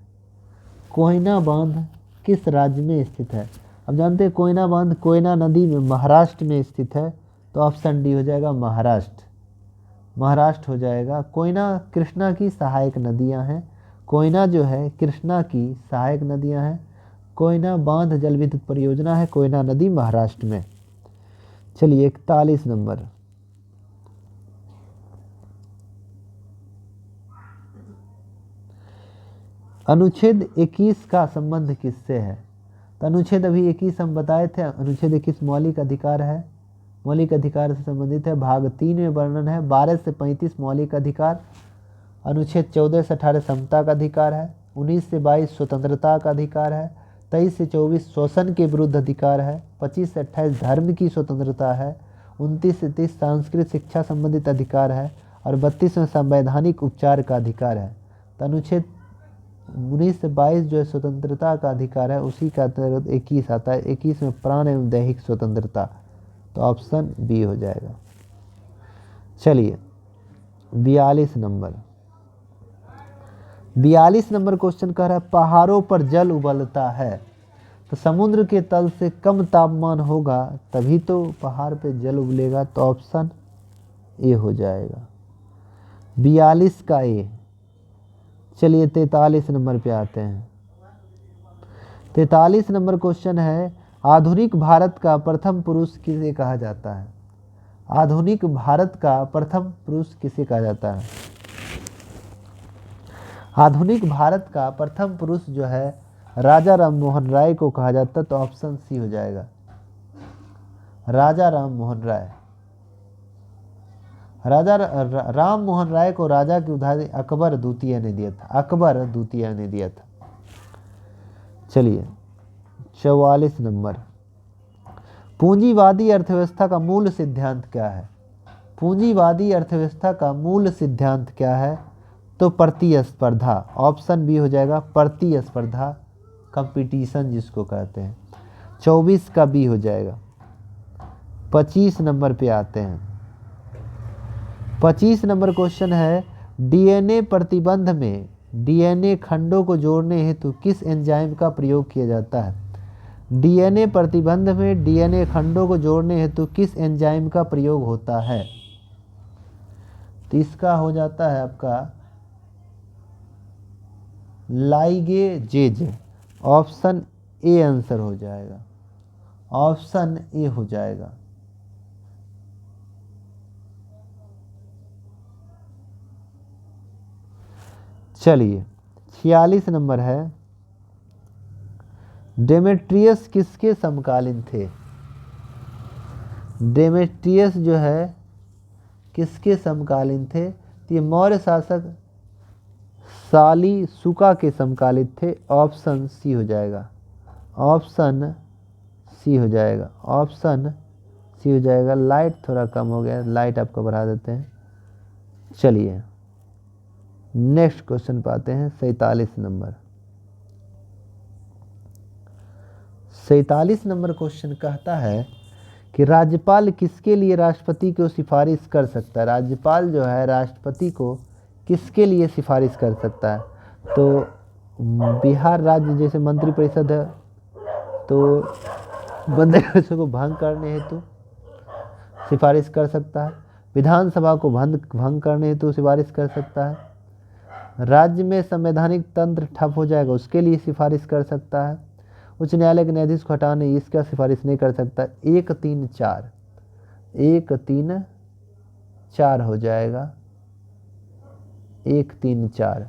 कोयना बांध किस राज्य में स्थित है? अब जानते हैं कोयना बांध कोयना नदी में महाराष्ट्र में स्थित है, तो ऑप्शन डी हो जाएगा महाराष्ट्र। महाराष्ट्र हो जाएगा। कोयना कृष्णा की सहायक नदियां हैं। कोयना जो है कृष्णा की सहायक नदियां हैं। कोयना बांध जल विद्युत परियोजना है। कोयना नदी महाराष्ट्र में। चलिए 41 नंबर। अनुच्छेद 21 का संबंध किससे है? तो अनुच्छेद अभी 21 हम बताए थे। अनुच्छेद 21 मौलिक अधिकार है, मौलिक अधिकार से संबंधित है। भाग 3 में वर्णन है 12 से 35 मौलिक अधिकार। अनुच्छेद 14 से 18 समता का अधिकार है। 19 से 22 स्वतंत्रता का अधिकार है। 23 से 24 शोषण के विरुद्ध अधिकार है। 25 से 28 धर्म की स्वतंत्रता है। 29 से 30 सांस्कृतिक शिक्षा संबंधित अधिकार है। और 32 में संवैधानिक उपचार का अधिकार है। तो अनुच्छेद 19 से 22 जो है स्वतंत्रता का अधिकार है, उसी का अंतर्गत 21 आता है। 21 में प्राण एवं दैहिक स्वतंत्रता, तो ऑप्शन बी हो जाएगा। चलिए 42 नंबर। 42 नंबर क्वेश्चन कह रहा है पहाड़ों पर जल उबलता है, तो समुद्र के तल से कम तापमान होगा तभी तो पहाड़ पे जल उबलेगा, तो ऑप्शन ए हो जाएगा। 42 का ए। चलिए 43 नंबर पे आते हैं। 43 नंबर क्वेश्चन है आधुनिक भारत का प्रथम पुरुष किसे कहा जाता है? आधुनिक भारत का प्रथम पुरुष किसे कहा जाता है? आधुनिक भारत का प्रथम पुरुष जो है राजा राम मोहन राय को कहा जाता है, तो ऑप्शन सी हो जाएगा। राजा राम मोहन राय। राजा राम मोहन राय को राजा की उपाधि अकबर द्वितीय ने दिया था। अकबर द्वितीय ने दिया था। चलिए 44 नंबर। पूंजीवादी अर्थव्यवस्था का मूल सिद्धांत क्या है? पूंजीवादी अर्थव्यवस्था का मूल सिद्धांत क्या है? तो प्रतिस्पर्धा। ऑप्शन बी हो जाएगा प्रतिस्पर्धा, कंपटीशन जिसको कहते हैं। 24 का बी हो जाएगा। 25 नंबर पे आते हैं। 25 नंबर क्वेश्चन है डीएनए प्रतिबंध में डीएनए खंडों को जोड़ने हेतु किस एंजाइम का प्रयोग किया जाता है? डीएनए प्रतिबंध में डीएनए खंडों को जोड़ने हेतु किस एंजाइम का प्रयोग होता है? तो इसका हो जाता है आपका लाइगेजेज। ऑप्शन ए आंसर हो जाएगा। ऑप्शन ए हो जाएगा। चलिए 46 नंबर है डेमेट्रियस किसके समकालीन थे? डेमेट्रियस जो है किसके समकालीन थे? तो ये मौर्य शासक सालीसुका के समकालीन थे। ऑप्शन सी हो जाएगा। ऑप्शन सी हो जाएगा। ऑप्शन सी हो जाएगा। लाइट थोड़ा कम हो गया, लाइट आपको बढ़ा देते हैं। चलिए नेक्स्ट क्वेश्चन पे आते हैं। 47 नंबर। 47 नंबर क्वेश्चन कहता है कि राज्यपाल किसके लिए राष्ट्रपति को सिफारिश कर सकता है? राज्यपाल जो है राष्ट्रपति को किसके लिए सिफारिश कर सकता है? तो बिहार राज्य जैसे मंत्रिपरिषद है, तो बंदोबस्त को भंग करने हेतु सिफारिश कर सकता है। विधानसभा को भंग करने हेतु सिफारिश कर सकता है। राज्य में संवैधानिक तंत्र ठप हो जाएगा, उसके लिए सिफारिश कर सकता है। उच्च न्यायालय के न्यायाधीश को हटाने इसका सिफारिश नहीं कर सकता। 1 3 4 1 3 4 हो जाएगा। 1 3 4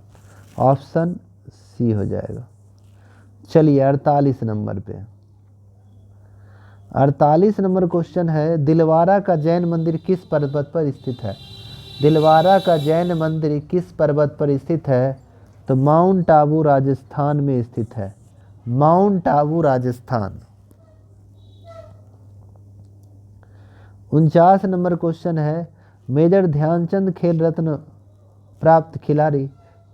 ऑप्शन सी हो जाएगा। चलिए 48 नंबर पे। 48 नंबर क्वेश्चन है दिलवारा का जैन मंदिर किस पर्वत पर स्थित है? दिलवारा का जैन मंदिर किस पर्वत पर स्थित है? तो माउंट आबू राजस्थान में स्थित है। Mount Abu Rajasthan. 49 number question है मेजर ध्यानचंद खेल रत्न प्राप्त खिलाड़ी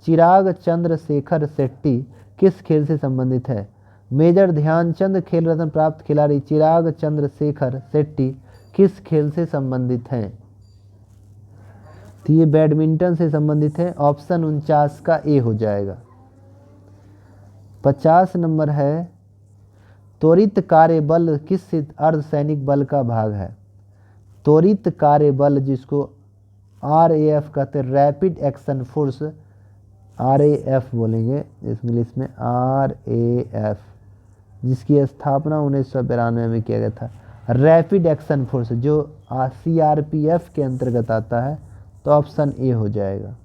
चिराग चंद्रशेखर शेट्टी किस खेल से संबंधित है? मेजर ध्यानचंद खेल रत्न प्राप्त खिलाड़ी चिराग चंद्रशेखर शेट्टी किस खेल से संबंधित हैं? तो ये बैडमिंटन से संबंधित है, ऑप्शन 49 का ए हो जाएगा। 50 नंबर है, त्वरित कार्य बल किस अर्धसैनिक बल का भाग है? त्वरित कार्य बल, जिसको RAF कहते हैं, रैपिड एक्शन फोर्स, RAF बोलेंगे इंग्लिश में, RAF, जिसकी स्थापना 1992 में किया गया था। रैपिड एक्शन फोर्स जो CRPF के अंतर्गत आता है, तो ऑप्शन ए हो जाएगा।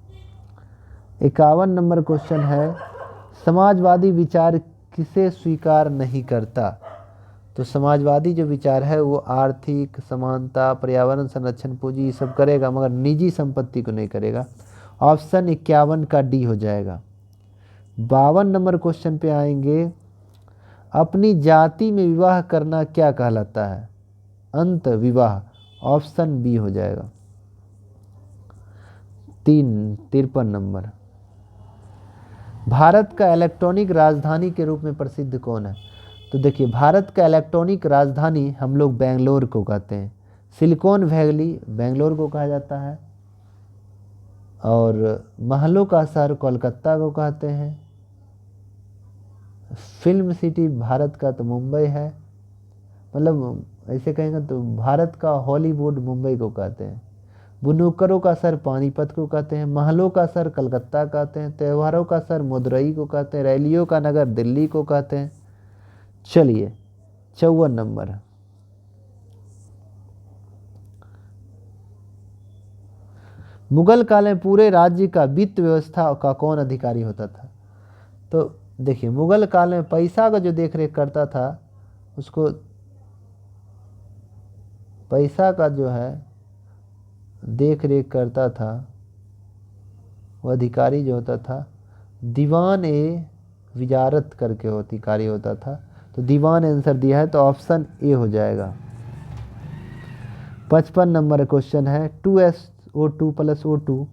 51 नंबर क्वेश्चन है, समाजवादी विचार किसे स्वीकार नहीं करता? तो समाजवादी जो विचार है वो आर्थिक समानता, पर्यावरण संरक्षण, पूंजी, ये सब करेगा, मगर निजी संपत्ति को नहीं करेगा। ऑप्शन 51 का डी हो जाएगा। 52 नंबर क्वेश्चन पे आएंगे, अपनी जाति में विवाह करना क्या कहलाता है? अंत विवाह, ऑप्शन बी हो जाएगा। 53 नंबर, भारत का इलेक्ट्रॉनिक राजधानी के रूप में प्रसिद्ध कौन है? तो देखिए, भारत का इलेक्ट्रॉनिक राजधानी हम लोग बेंगलोर को कहते हैं। सिलिकॉन वैली बेंगलोर को कहा जाता है, और महलों का शहर कोलकाता को कहते हैं। फिल्म सिटी भारत का तो मुंबई है, मतलब ऐसे कहेंगे तो भारत का हॉलीवुड मुंबई को कहते हैं। बुनकरों का शहर पानीपत को कहते हैं। महलों का शहर कलकत्ता कहते हैं। त्योहारों का शहर मदुरई को कहते हैं। रैलियों का नगर दिल्ली को कहते हैं। चलिए 54 नंबर, मुगल काल में पूरे राज्य का वित्त व्यवस्था का कौन अधिकारी होता था? तो देखिए, मुगल काल में पैसा का जो देखरेख करता था, उसको पैसा का जो है देख रेख करता था, वो अधिकारी जो होता था, दीवान ए विजारत करके अधिकारी होता था। तो दीवान आंसर दिया है, तो ऑप्शन ए हो जाएगा। 55 नंबर क्वेश्चन है, 2SO2 + O2,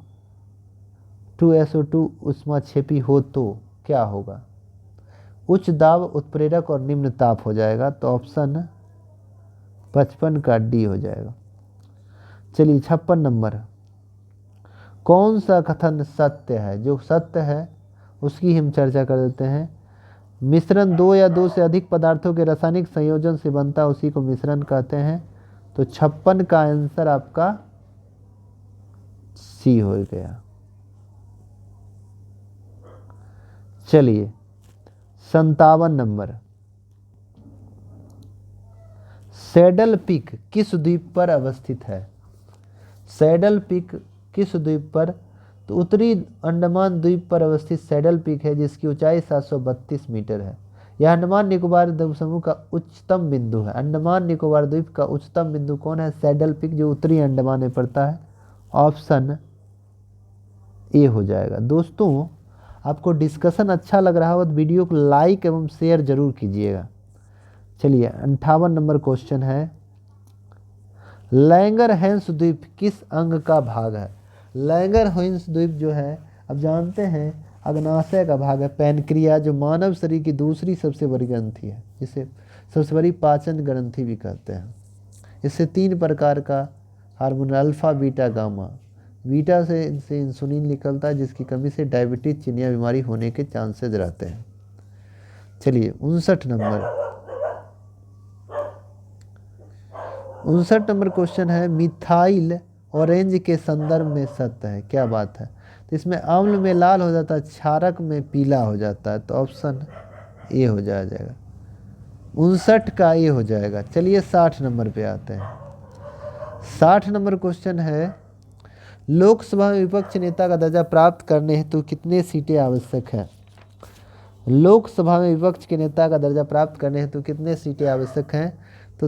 2SO2 ऊष्माक्षेपी हो तो क्या होगा? उच्च दाब, उत्प्रेरक और निम्न ताप हो जाएगा। तो ऑप्शन 55 का डी हो जाएगा। चलिए 56 नंबर, कौन सा कथन सत्य है? जो सत्य है उसकी हम चर्चा कर देते हैं। मिश्रण 2 या 2 से अधिक पदार्थों के रासायनिक संयोजन से बनता है, उसी को मिश्रण कहते हैं। तो 56 का आंसर आपका सी हो गया। चलिए 57 नंबर, सैडल पीक किस द्वीप पर अवस्थित है? सैडल पीक किस द्वीप पर? तो उत्तरी अंडमान द्वीप पर अवस्थित सैडल पीक है, जिसकी ऊंचाई 732 मीटर है। यह अंडमान निकोबार द्वीप समूह का उच्चतम बिंदु है। अंडमान निकोबार द्वीप का उच्चतम बिंदु कौन है? सैडल पीक, जो उत्तरी अंडमान में पड़ता है। ऑप्शन ए हो जाएगा। दोस्तों, आपको डिस्कशन अच्छा लग रहा हो तो वीडियो को लाइक एवं शेयर जरूर कीजिएगा। चलिए 58 नंबर क्वेश्चन है, लैंगरहैंस द्वीप किस अंग का भाग है? लैंगरहैंस द्वीप जो है, अब जानते हैं, अग्नाशय का भाग है। पैनक्रिया, जो मानव शरीर की दूसरी सबसे बड़ी ग्रंथि है, जिसे सबसे बड़ी पाचन ग्रंथि भी कहते हैं। इससे 3 प्रकार का hormone, alpha, beta, gamma. Beta से इनसे इंसुलिन निकलता है, जिसकी कमी से डायबिटीज, चिनिया बीमारी होने के चांसेस रहते हैं। चलिए 59 नंबर क्वेश्चन है, मिथाइल ऑरेंज के संदर्भ में सत्य है, क्या बात है? तो इसमें अम्ल में लाल हो जाता है, क्षारक में पीला हो जाता है। तो ऑप्शन ए हो जाएगा। 59 का ए हो जाएगा। चलिए 60 नंबर पे आते हैं। 60 नंबर क्वेश्चन है, लोकसभा में विपक्ष नेता का दर्जा प्राप्त करने हेतु कितने सीटें आवश्यक हैं? लोकसभा में विपक्ष के नेता का दर्जा प्राप्त करने हेतु कितने सीटें आवश्यक हैं? तो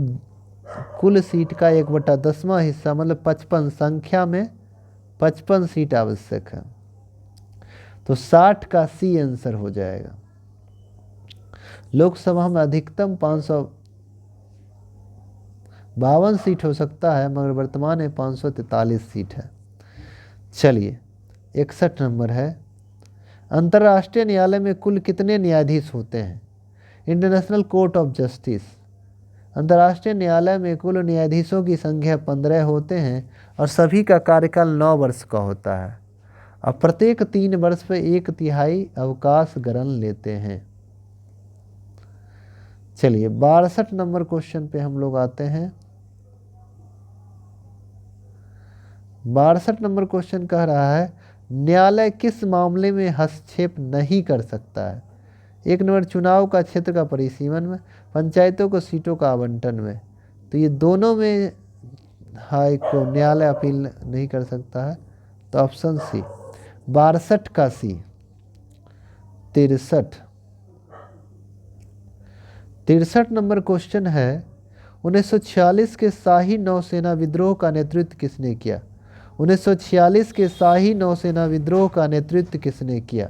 कुल सीट का 1/10वां हिस्सा, मतलब 55, संख्या में 55 सीट आवश्यक है। तो 60 का सी आंसर हो जाएगा। लोकसभा में अधिकतम 552 सीट हो सकता है, मगर वर्तमान में 543 सीट है। चलिए 61 नंबर है, अंतर्राष्ट्रीय न्यायालय में कुल कितने न्यायाधीश होते हैं? इंटरनेशनल कोर्ट ऑफ जस्टिस अंतर्राष्ट्रीय न्यायालय में कुल न्यायाधीशों की संख्या 15 होते हैं और सभी का कार्यकाल 9 वर्ष का होता है। अब प्रत्येक 3 वर्ष पे 1/3 अवकाश ग्रहण लेते हैं। चलिए 62 नंबर क्वेश्चन पे हम लोग आते हैं। 62 नंबर क्वेश्चन कह रहा है न्यायालय किस मामले में हस्तक्षेप नहीं कर सकता है। 1 नंबर चुनाव का क्षेत्र का परिसीमन में, पंचायतों को सीटों का आवंटन में। तो ये दोनों में हाई को न्यायालय अपील नहीं कर सकता है। तो ऑप्शन सी 62 का सी। 63 नंबर क्वेश्चन है 1946 के शाही नौसेना विद्रोह का नेतृत्व किसने किया। 1946 के शाही नौसेना विद्रोह का नेतृत्व किसने किया।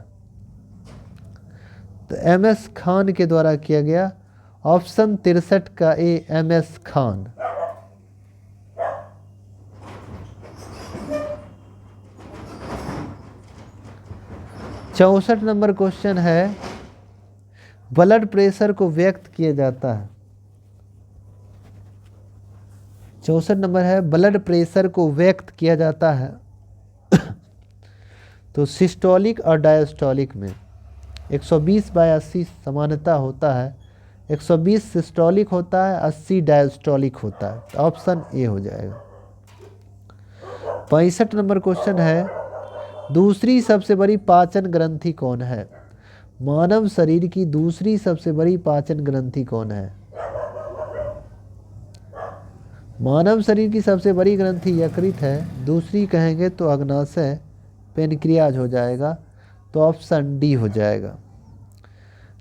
तो MS खान के द्वारा किया गया। ऑप्शन 63 का ए MS खान। 64 नंबर क्वेश्चन है ब्लड प्रेशर को व्यक्त किया जाता है। 64 नंबर है ब्लड प्रेशर को व्यक्त किया जाता है तो सिस्टोलिक और डायस्टोलिक में 120/80 समानता होता है। 120 सिस्टोलिक होता है, 80 डायस्टोलिक होता है। तो ऑप्शन ए हो जाएगा। 65 नंबर क्वेश्चन है दूसरी सबसे बड़ी पाचन ग्रंथि कौन है। मानव शरीर की दूसरी सबसे बड़ी पाचन ग्रंथि कौन है। मानव शरीर की सबसे बड़ी ग्रंथि यकृत है। दूसरी कहेंगे तो अग्नाशय पेनक्रियाज हो जाएगा। तो ऑप्शन डी हो जाएगा।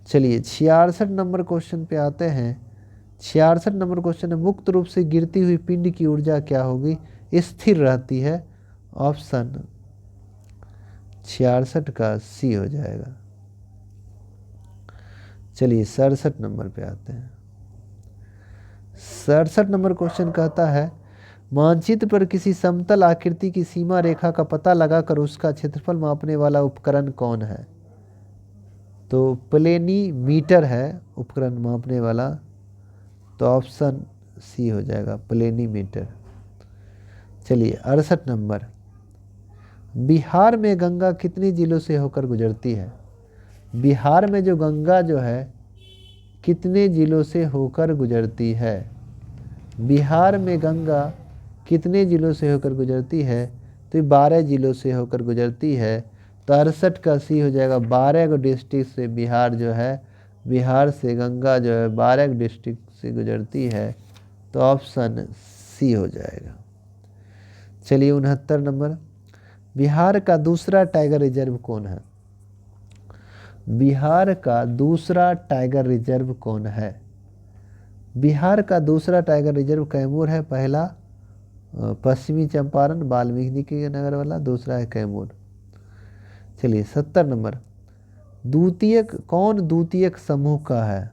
चलिए 66 नंबर क्वेश्चन पे आते हैं। 66 नंबर क्वेश्चन है मुक्त रूप से गिरती हुई पिंड की ऊर्जा क्या होगी, स्थिर रहती है। ऑप्शन 66 का सी हो जाएगा। चलिए 67 नंबर पे आते हैं। 67 नंबर क्वेश्चन कहता है मानचित्र पर किसी समतल आकृति की सीमा रेखा का पता लगाकर उसका क्षेत्रफल मापने वाला उपकरण कौन है। तो प्लेनीमीटर है उपकरण मापने वाला। तो ऑप्शन सी हो जाएगा प्लेनीमीटर। चलिए 68 नंबर बिहार में गंगा कितने जिलों से होकर गुजरती है। बिहार में जो गंगा जो है कितने जिलों से होकर गुजरती है। बिहार में गंगा कितने जिलों से होकर गुजरती है। तो 12 जिलों से होकर गुजरती है। तो 68 का सी हो जाएगा। 12 डिस्ट्रिक्ट से बिहार जो है, बिहार से गंगा जो है 12 डिस्ट्रिक्ट से गुजरती है। तो ऑप्शन सी हो जाएगा। चलिए 69 नंबर बिहार का दूसरा टाइगर रिजर्व कौन है। बिहार का दूसरा टाइगर रिजर्व कौन है। बिहार का दूसरा टाइगर रिजर्व कैमूर है। पहला पश्चिमी चंपारण वाल्मीकि नगर वाला, दूसरा है कैमूर। चलिए 70 नंबर द्वितीयक समूह का है।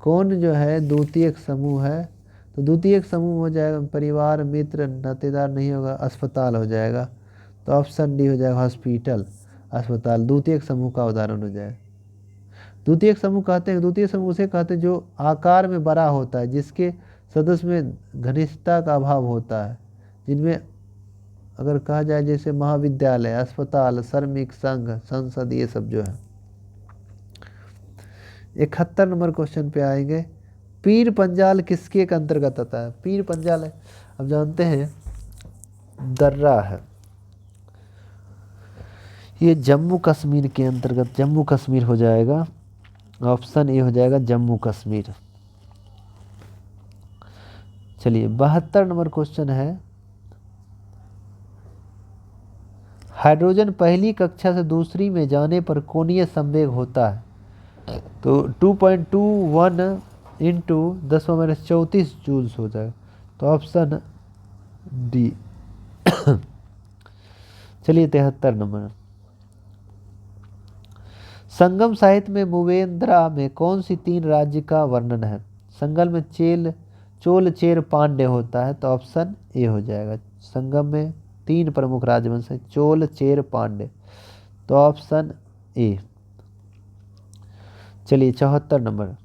कौन जो है द्वितीयक समूह है। तो द्वितीयक समूह हो जाएगा परिवार, मित्र, नातेदार नहीं होगा, अस्पताल हो जाएगा। तो ऑप्शन डी हो जाएगा हॉस्पिटल, अस्पताल द्वितीयक समूह का उदाहरण हो जाएगा। द्वितीयक समूह कहते हैं, द्वितीय समूह उसे कहते हैं जो आकार में बड़ा होता है, जिसके सदस्य में घनिष्ठता का अभाव होता है, जिनमें अगर कहा जाए जैसे महाविद्यालय, अस्पताल, श्रमिक संघ, संसद, ये सब जो है। 71 नंबर क्वेश्चन पे आएंगे पीर पंजाल किसके के अंतर्गत आता है। पीर पंजाल है अब जानते हैं दर्रा है, ये जम्मू कश्मीर के अंतर्गत जम्मू कश्मीर हो जाएगा। ऑप्शन ए हो जाएगा जम्मू कश्मीर। चलिए 72 नंबर क्वेश्चन है हाइड्रोजन पहली कक्षा से दूसरी में जाने पर कोणीय संवेग होता है। तो 2.21 इंटू 10⁻⁴ जूल्स हो जाएगा। तो ऑप्शन डी। चलिए 73 नंबर संगम साहित्य में मूवेंद्रा में कौन सी 3 राज्य का वर्णन है। संगम में चोल चेर पांड्य होता है। तो ऑप्शन ए हो जाएगा। संगम में 3 प्रमुख राजवंश है, चोल चेर पांड्य। तो ऑप्शन ए। चलिए 74 नंबर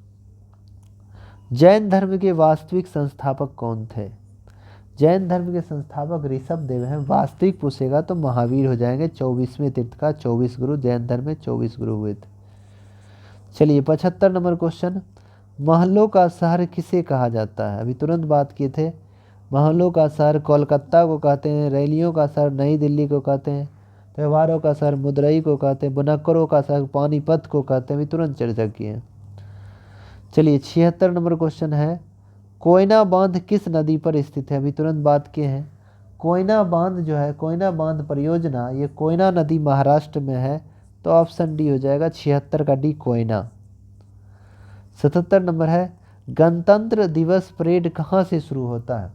जैन धर्म के वास्तविक संस्थापक कौन थे? जैन धर्म के संस्थापक ऋषभ देव हैं। वास्तविक पूछेगा तो महावीर हो जाएंगे। 24वें तीर्थंकर, 24 गुरु, जैन धर्म में 24 गुरु हुए थे। चलिए 75 नंबर क्वेश्चन, महलों का शहर किसे कहा जाता है? अभी तुरंत बात किए थे। महलों का शहर कोलकाता को कहते हैं, रैलियों का शहर नई दिल्ली को कहते हैं, त्योहारों का शहर मदुरई को कहते हैं, बुनकरों का शहर पानीपत को कहते हैं। अभी तुरंत चर्चा किए हैं। चलिए 76 नंबर क्वेश्चन है, कोयना बांध किस नदी पर स्थित है? अभी तुरंत बात किए हैं। कोयना बांध जो है, कोयना बांध परियोजना, ये कोयना नदी महाराष्ट्र में है। तो ऑप्शन डी हो जाएगा 76 का डी, कोयना। 77 नंबर है, गणतंत्र दिवस परेड कहाँ से शुरू होता है?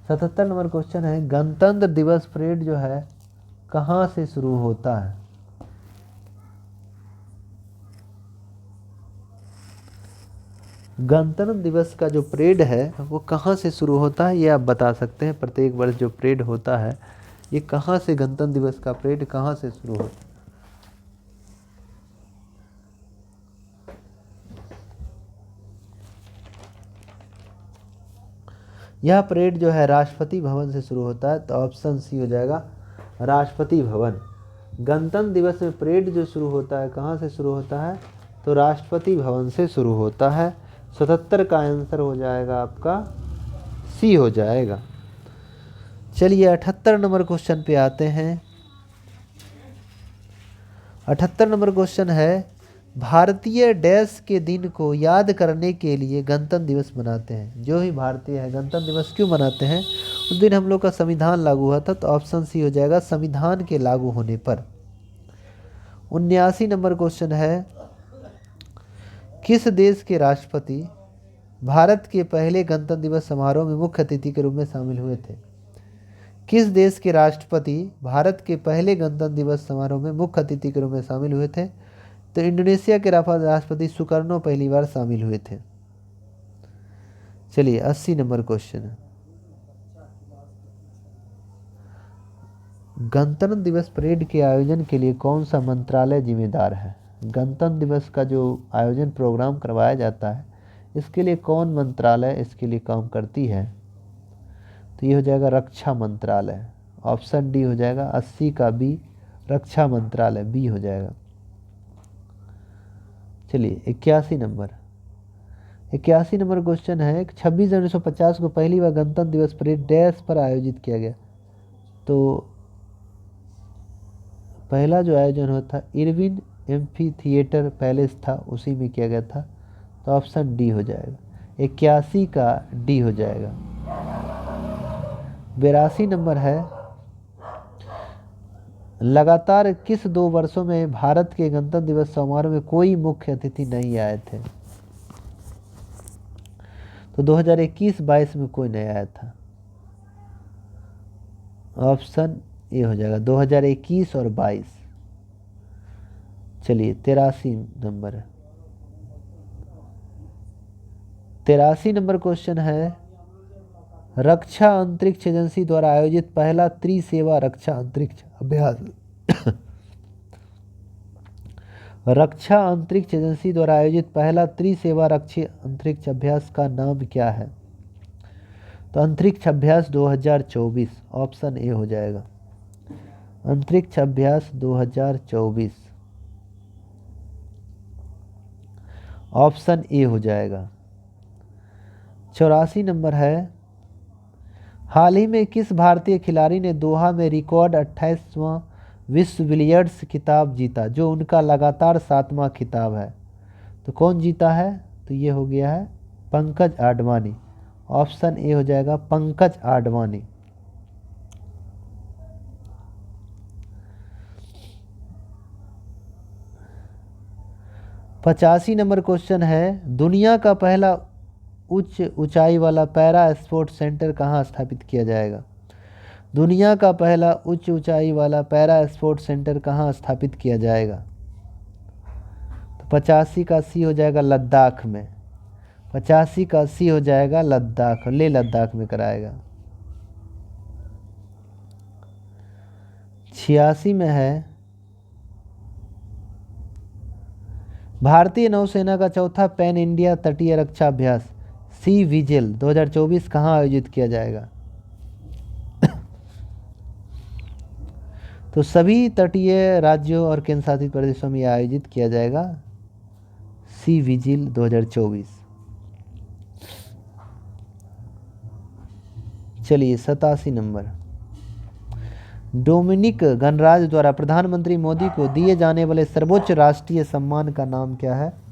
77 नंबर क्वेश्चन है, गणतंत्र दिवस परेड जो है कहाँ से शुरू होता है? गणतंत्र दिवस का जो परेड है वो कहाँ से शुरू होता है, ये आप बता सकते हैं। प्रत्येक वर्ष जो परेड होता है ये कहाँ से, गणतंत्र दिवस का परेड कहाँ से शुरू होता है? यह परेड जो है राष्ट्रपति भवन से शुरू होता है। तो ऑप्शन सी हो जाएगा, राष्ट्रपति भवन। गणतंत्र दिवस में परेड जो शुरू होता है कहाँ से शुरू होता है? तो राष्ट्रपति भवन से शुरू होता है। 77 का आंसर हो जाएगा आपका सी हो जाएगा। चलिए 78 नंबर क्वेश्चन पे आते हैं। 78 नंबर क्वेश्चन है, भारतीय डैश के दिन को याद करने के लिए गणतंत्र दिवस मनाते हैं? जो भी भारतीय है गणतंत्र दिवस क्यों मनाते हैं? उस दिन हम लोग का संविधान लागू हुआ था। तो ऑप्शन सी हो जाएगा, संविधान के लागू होने पर। 79 नंबर क्वेश्चन है, किस देश के राष्ट्रपति भारत के पहले गणतंत्र दिवस समारोह में मुख्य अतिथि के रूप में शामिल हुए थे? किस देश के राष्ट्रपति भारत के पहले गणतंत्र दिवस समारोह में मुख्य अतिथि के रूप में शामिल हुए थे? तो इंडोनेशिया के राष्ट्रपति सुकर्नो पहली बार शामिल हुए थे। चलिए 80 नंबर क्वेश्चन, गणतंत्र दिवस परेड के आयोजन के लिए कौन सा मंत्रालय जिम्मेदार है? गणतंत्र दिवस का जो आयोजन प्रोग्राम करवाया जाता है इसके लिए कौन मंत्रालय इसके लिए काम करती है? तो ये हो जाएगा रक्षा मंत्रालय। ऑप्शन डी हो जाएगा, 80 का बी, रक्षा मंत्रालय बी हो जाएगा। चलिए 81 नंबर, 81 नंबर क्वेश्चन है, 26 जनवरी 1950 को पहली बार गणतंत्र दिवस परेड डैश पर आयोजित किया गया? तो पहला जो आयोजन हुआ था इरविन एम्फी थिएटर पैलेस था, उसी में किया गया था। तो ऑप्शन डी हो जाएगा, 81 का डी हो जाएगा। 82 नंबर है, लगातार किस 2 वर्षों में भारत के गणतंत्र दिवस समारोह में कोई मुख्य अतिथि नहीं आए थे? तो 2021-22 में कोई नहीं आया था। ऑप्शन ये हो जाएगा 2021 और 22। चलिए 83 नंबर है, 83 नंबर क्वेश्चन है, रक्षा अंतरिक्ष एजेंसी द्वारा आयोजित पहला त्रिसेवा रक्षा अंतरिक्ष अभ्यास रक्षा अंतरिक्ष एजेंसी द्वारा आयोजित पहला त्रिसेवा रक्षा अंतरिक्ष अभ्यास का नाम क्या है? तो अंतरिक्ष अभ्यास 2024, ऑप्शन ए हो जाएगा, अंतरिक्ष अभ्यास 2024, ऑप्शन ए हो जाएगा। 84 नंबर है, हाल ही में किस भारतीय खिलाड़ी ने दोहा में रिकॉर्ड 28वां विश्व बिलियर्ड्स खिताब जीता, जो उनका लगातार 7वां खिताब है? तो कौन जीता है? तो ये हो गया है पंकज आडवाणी। ऑप्शन ए हो जाएगा, पंकज आडवाणी। 85 नंबर क्वेश्चन है, दुनिया का पहला उच्च ऊंचाई वाला पैरा स्पोर्ट सेंटर कहाँ स्थापित किया जाएगा? दुनिया का पहला उच्च ऊंचाई वाला पैरा स्पोर्ट सेंटर कहाँ स्थापित किया जाएगा? तो 85 का सी हो जाएगा, लद्दाख में। 85 का सी हो जाएगा, लद्दाख, ले लद्दाख में कराएगा। 86 में है, भारतीय नौसेना का चौथा पैन इंडिया तटीय रक्षा अभ्यास सी विजिल 2024 कहाँ आयोजित किया जाएगा? तो सभी तटीय राज्यों और केंद्र शासित प्रदेशों में आयोजित किया जाएगा सी विजिल 2024। चलिए 87 नंबर, डोमिनिक गणराज द्वारा प्रधानमंत्री मोदी को दिए जाने वाले सर्वोच्च राष्ट्रीय सम्मान का नाम क्या है?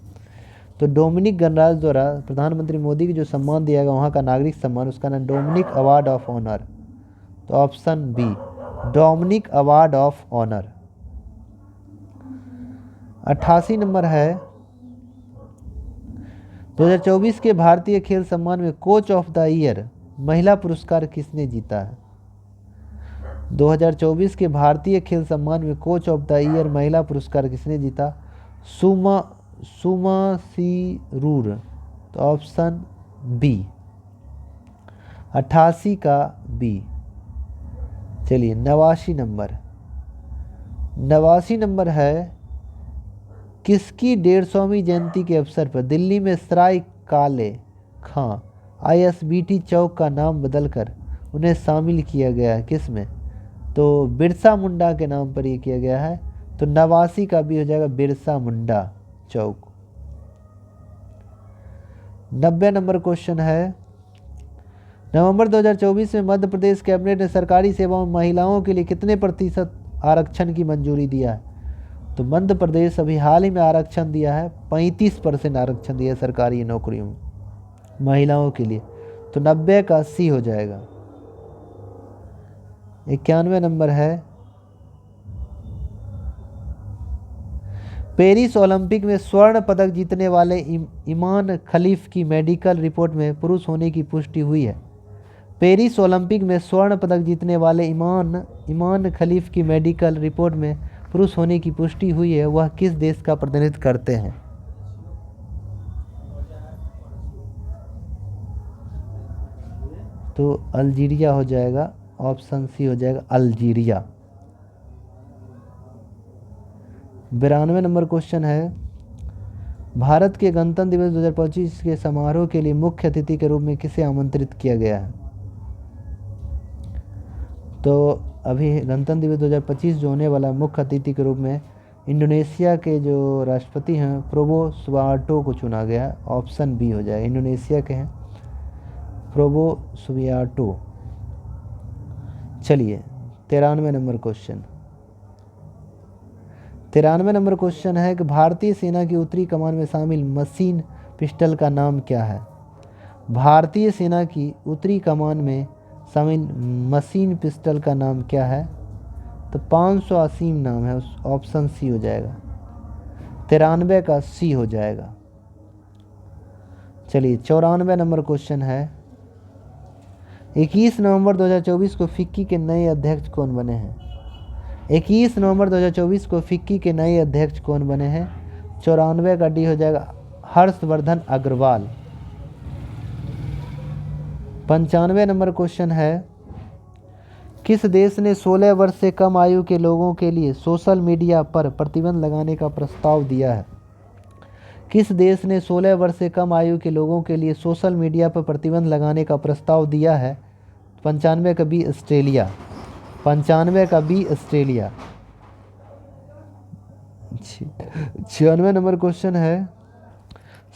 तो डोमिनिक गणराज द्वारा प्रधानमंत्री मोदी को जो सम्मान दिया गया वहाँ का नागरिक सम्मान, उसका नाम डोमिनिक अवार्ड ऑफ ऑनर। तो option B, Dominic award of honour. 88 number है, 2024 के भारतीय खेल सम्मान में कोच ऑफ द ईयर महिला पुरस्कार किसने जीता है? 2024 के भारतीय खेल सम्मान में कोच ऑफ द ईयर महिला पुरस्कार किसने जीता? सुमा सीरूर। तो ऑप्शन बी, 88 का बी। चलिए 89 नंबर, 89 नंबर है, किसकी 150वीं जयंती के अवसर पर दिल्ली में सराय काले खां ISBT चौक का नाम बदलकर उन्हें शामिल किया गया है? किस में? तो बिरसा मुंडा के नाम पर ये किया गया है। तो 89 का भी हो जाएगा बिरसा मुंडा चौक। 90 नंबर क्वेश्चन है, नवंबर 2024 में मध्य प्रदेश कैबिनेट ने सरकारी सेवाओं में महिलाओं के लिए कितने प्रतिशत आरक्षण की मंजूरी दिया है? तो मध्य प्रदेश अभी हाल ही में आरक्षण दिया है, 35% आरक्षण दिया है सरकारी नौकरियों में महिलाओं के लिए। तो 90 का सी हो जाएगा। 91 नंबर है, पेरिस ओलंपिक में स्वर्ण पदक जीतने वाले ईमान खलीफ की मेडिकल रिपोर्ट में पुरुष होने की पुष्टि हुई है। पेरिस ओलंपिक में स्वर्ण पदक जीतने वाले ईमान खलीफ की मेडिकल रिपोर्ट में पुरुष होने की पुष्टि हुई है, वह किस देश का प्रतिनिधित्व करते हैं? तो अल्जीरिया हो जाएगा, ऑप्शन सी हो जाएगा अल्जीरिया। 92 नंबर क्वेश्चन है, भारत के गणतंत्र दिवस 2025 के समारोह के लिए मुख्य अतिथि के रूप में किसे आमंत्रित किया गया है? तो अभी गणतंत्र दिवस 2025 जो होने वाला मुख्य अतिथि के रूप में इंडोनेशिया के जो राष्ट्रपति हैं प्रोबो सुबियांटो को चुना गया। ऑप्शन बी हो जाएगा, इंडोनेशिया के हैं प्रोबो सुबियांटो। चलिए 93 नंबर क्वेश्चन, 93 नंबर क्वेश्चन है कि भारतीय सेना की उत्तरी कमान में शामिल मशीन पिस्टल का नाम क्या है? भारतीय सेना की उत्तरी कमान में शामिल मशीन पिस्टल का नाम क्या है? तो 580 नाम है, ऑप्शन सी हो जाएगा। 93 का सी हो जाएगा। चलिए 94 नंबर क्वेश्चन है, 21 नवंबर 2024 को फिक्की के नए अध्यक्ष कौन बने हैं? 21 नवंबर 2024 को फिक्की के नए अध्यक्ष कौन बने हैं? 94 का डी हो जाएगा, हर्षवर्धन अग्रवाल। 95 नंबर क्वेश्चन है, किस देश ने 16 वर्ष से कम आयु के लोगों के लिए सोशल मीडिया पर प्रतिबंध लगाने का प्रस्ताव दिया है? किस देश ने 16 वर्ष से कम आयु के लोगों के लिए सोशल मीडिया पर प्रतिबंध लगाने का प्रस्ताव दिया है? 95 का बी ऑस्ट्रेलिया। 95 का बी ऑस्ट्रेलिया। 96 नंबर क्वेश्चन है,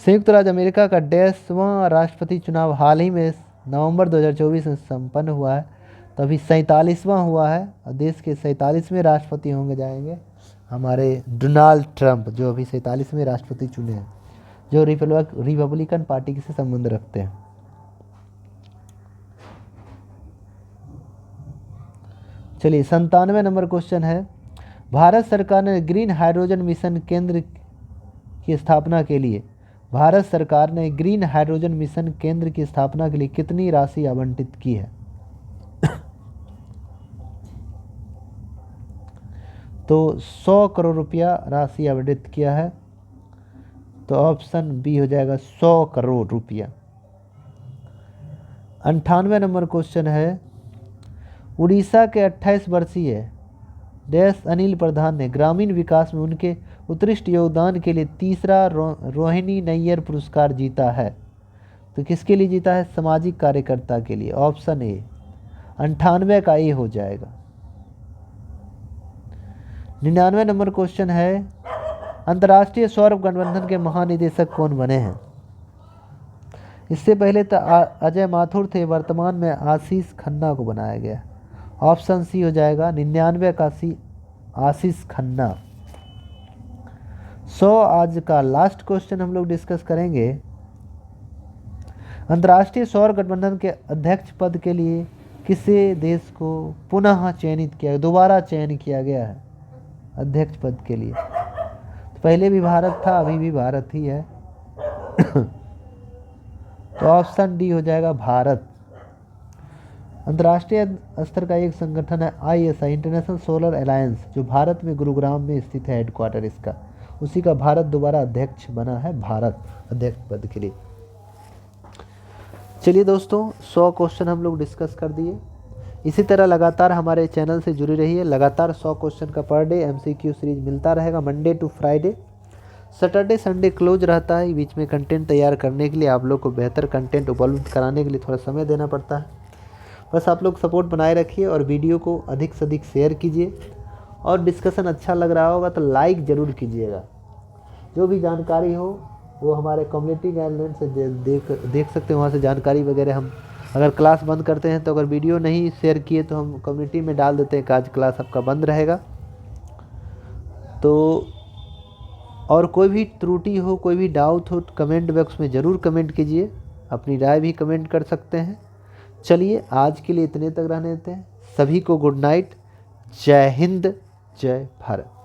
संयुक्त राज्य अमेरिका का 10वां राष्ट्रपति चुनाव हाल ही में नवंबर 2024 में संपन्न हुआ है। तो अभी 47वां हुआ है और देश के 47वें राष्ट्रपति होंगे जाएंगे हमारे डोनाल्ड ट्रंप, जो अभी 47वें राष्ट्रपति चुने हैं, जो रिपब्लिकन पार्टी से संबंध रखते हैं। चलिए 97 नंबर क्वेश्चन है, भारत सरकार ने ग्रीन हाइड्रोजन मिशन केंद्र की स्थापना के लिए कितनी राशि आवंटित की है? तो 100 करोड़ रुपया राशि आवंटित किया है। तो ऑप्शन बी हो जाएगा 100 करोड़ रुपया। 98 नंबर क्वेश्चन है, उड़ीसा के 28 वर्षीय अनिल प्रधान ने ग्रामीण विकास में उनके उत्कृष्ट योगदान के लिए तीसरा रोहिणी नैयर पुरस्कार जीता है? तो किसके लिए जीता है? सामाजिक कार्यकर्ता के लिए। ऑप्शन ए 98 का ए हो जाएगा। 99 नंबर क्वेश्चन है, अंतर्राष्ट्रीय सौर गठबंधन के महानिदेशक कौन बने हैं? इससे पहले तो अजय माथुर थे, वर्तमान में आशीष खन्ना को बनाया गया। ऑप्शन सी हो जाएगा 99 का सी, आशीष खन्ना। 100 आज का लास्ट क्वेश्चन हम लोग डिस्कस करेंगे। अंतर्राष्ट्रीय सौर गठबंधन के अध्यक्ष पद के लिए किसे देश को पुनः चयनित किया, दोबारा चयन किया गया है अध्यक्ष पद के लिए? तो पहले भी भारत था, अभी भी भारत ही है। तो ऑप्शन डी हो जाएगा भारत। अंतर्राष्ट्रीय स्तर का एक संगठन है ISI, इंटरनेशनल सोलर अलायंस, जो भारत में गुरुग्राम में स्थित है हेडक्वार्टर इसका। उसी का भारत दोबारा अध्यक्ष बना है, भारत अध्यक्ष पद के लिए। चलिए दोस्तों, 100 क्वेश्चन हम लोग डिस्कस कर दिए। इसी तरह लगातार हमारे चैनल से जुड़ी रहिए। लगातार 100 क्वेश्चन का पर डे MCQ सीरीज मिलता रहेगा, Monday to Friday. Saturday Sunday close रहता है। बीच में कंटेंट तैयार करने के लिए, आप लोग को बेहतर कंटेंट उपलब्ध कराने के लिए थोड़ा समय देना पड़ता है। बस आप लोग सपोर्ट बनाए रखिए और वीडियो को अधिक से अधिक शेयर कीजिए। और डिस्कशन अच्छा लग रहा होगा तो लाइक ज़रूर कीजिएगा। जो भी जानकारी हो वो हमारे कम्युनिटी गाइडलाइन से देख सकते हैं, वहाँ से जानकारी वगैरह हम अगर क्लास बंद करते हैं तो अगर वीडियो नहीं शेयर किए तो हम कम्युनिटी में डाल देते हैं कि आज क्लास आपका बंद रहेगा। तो और कोई भी त्रुटि हो, कोई भी डाउट हो, कमेंट बॉक्स में ज़रूर कमेंट कीजिए। अपनी राय भी कमेंट कर सकते हैं। चलिए आज के लिए इतने तक रहने देते हैं। सभी को गुड नाइट। जय हिंद, जय भारत।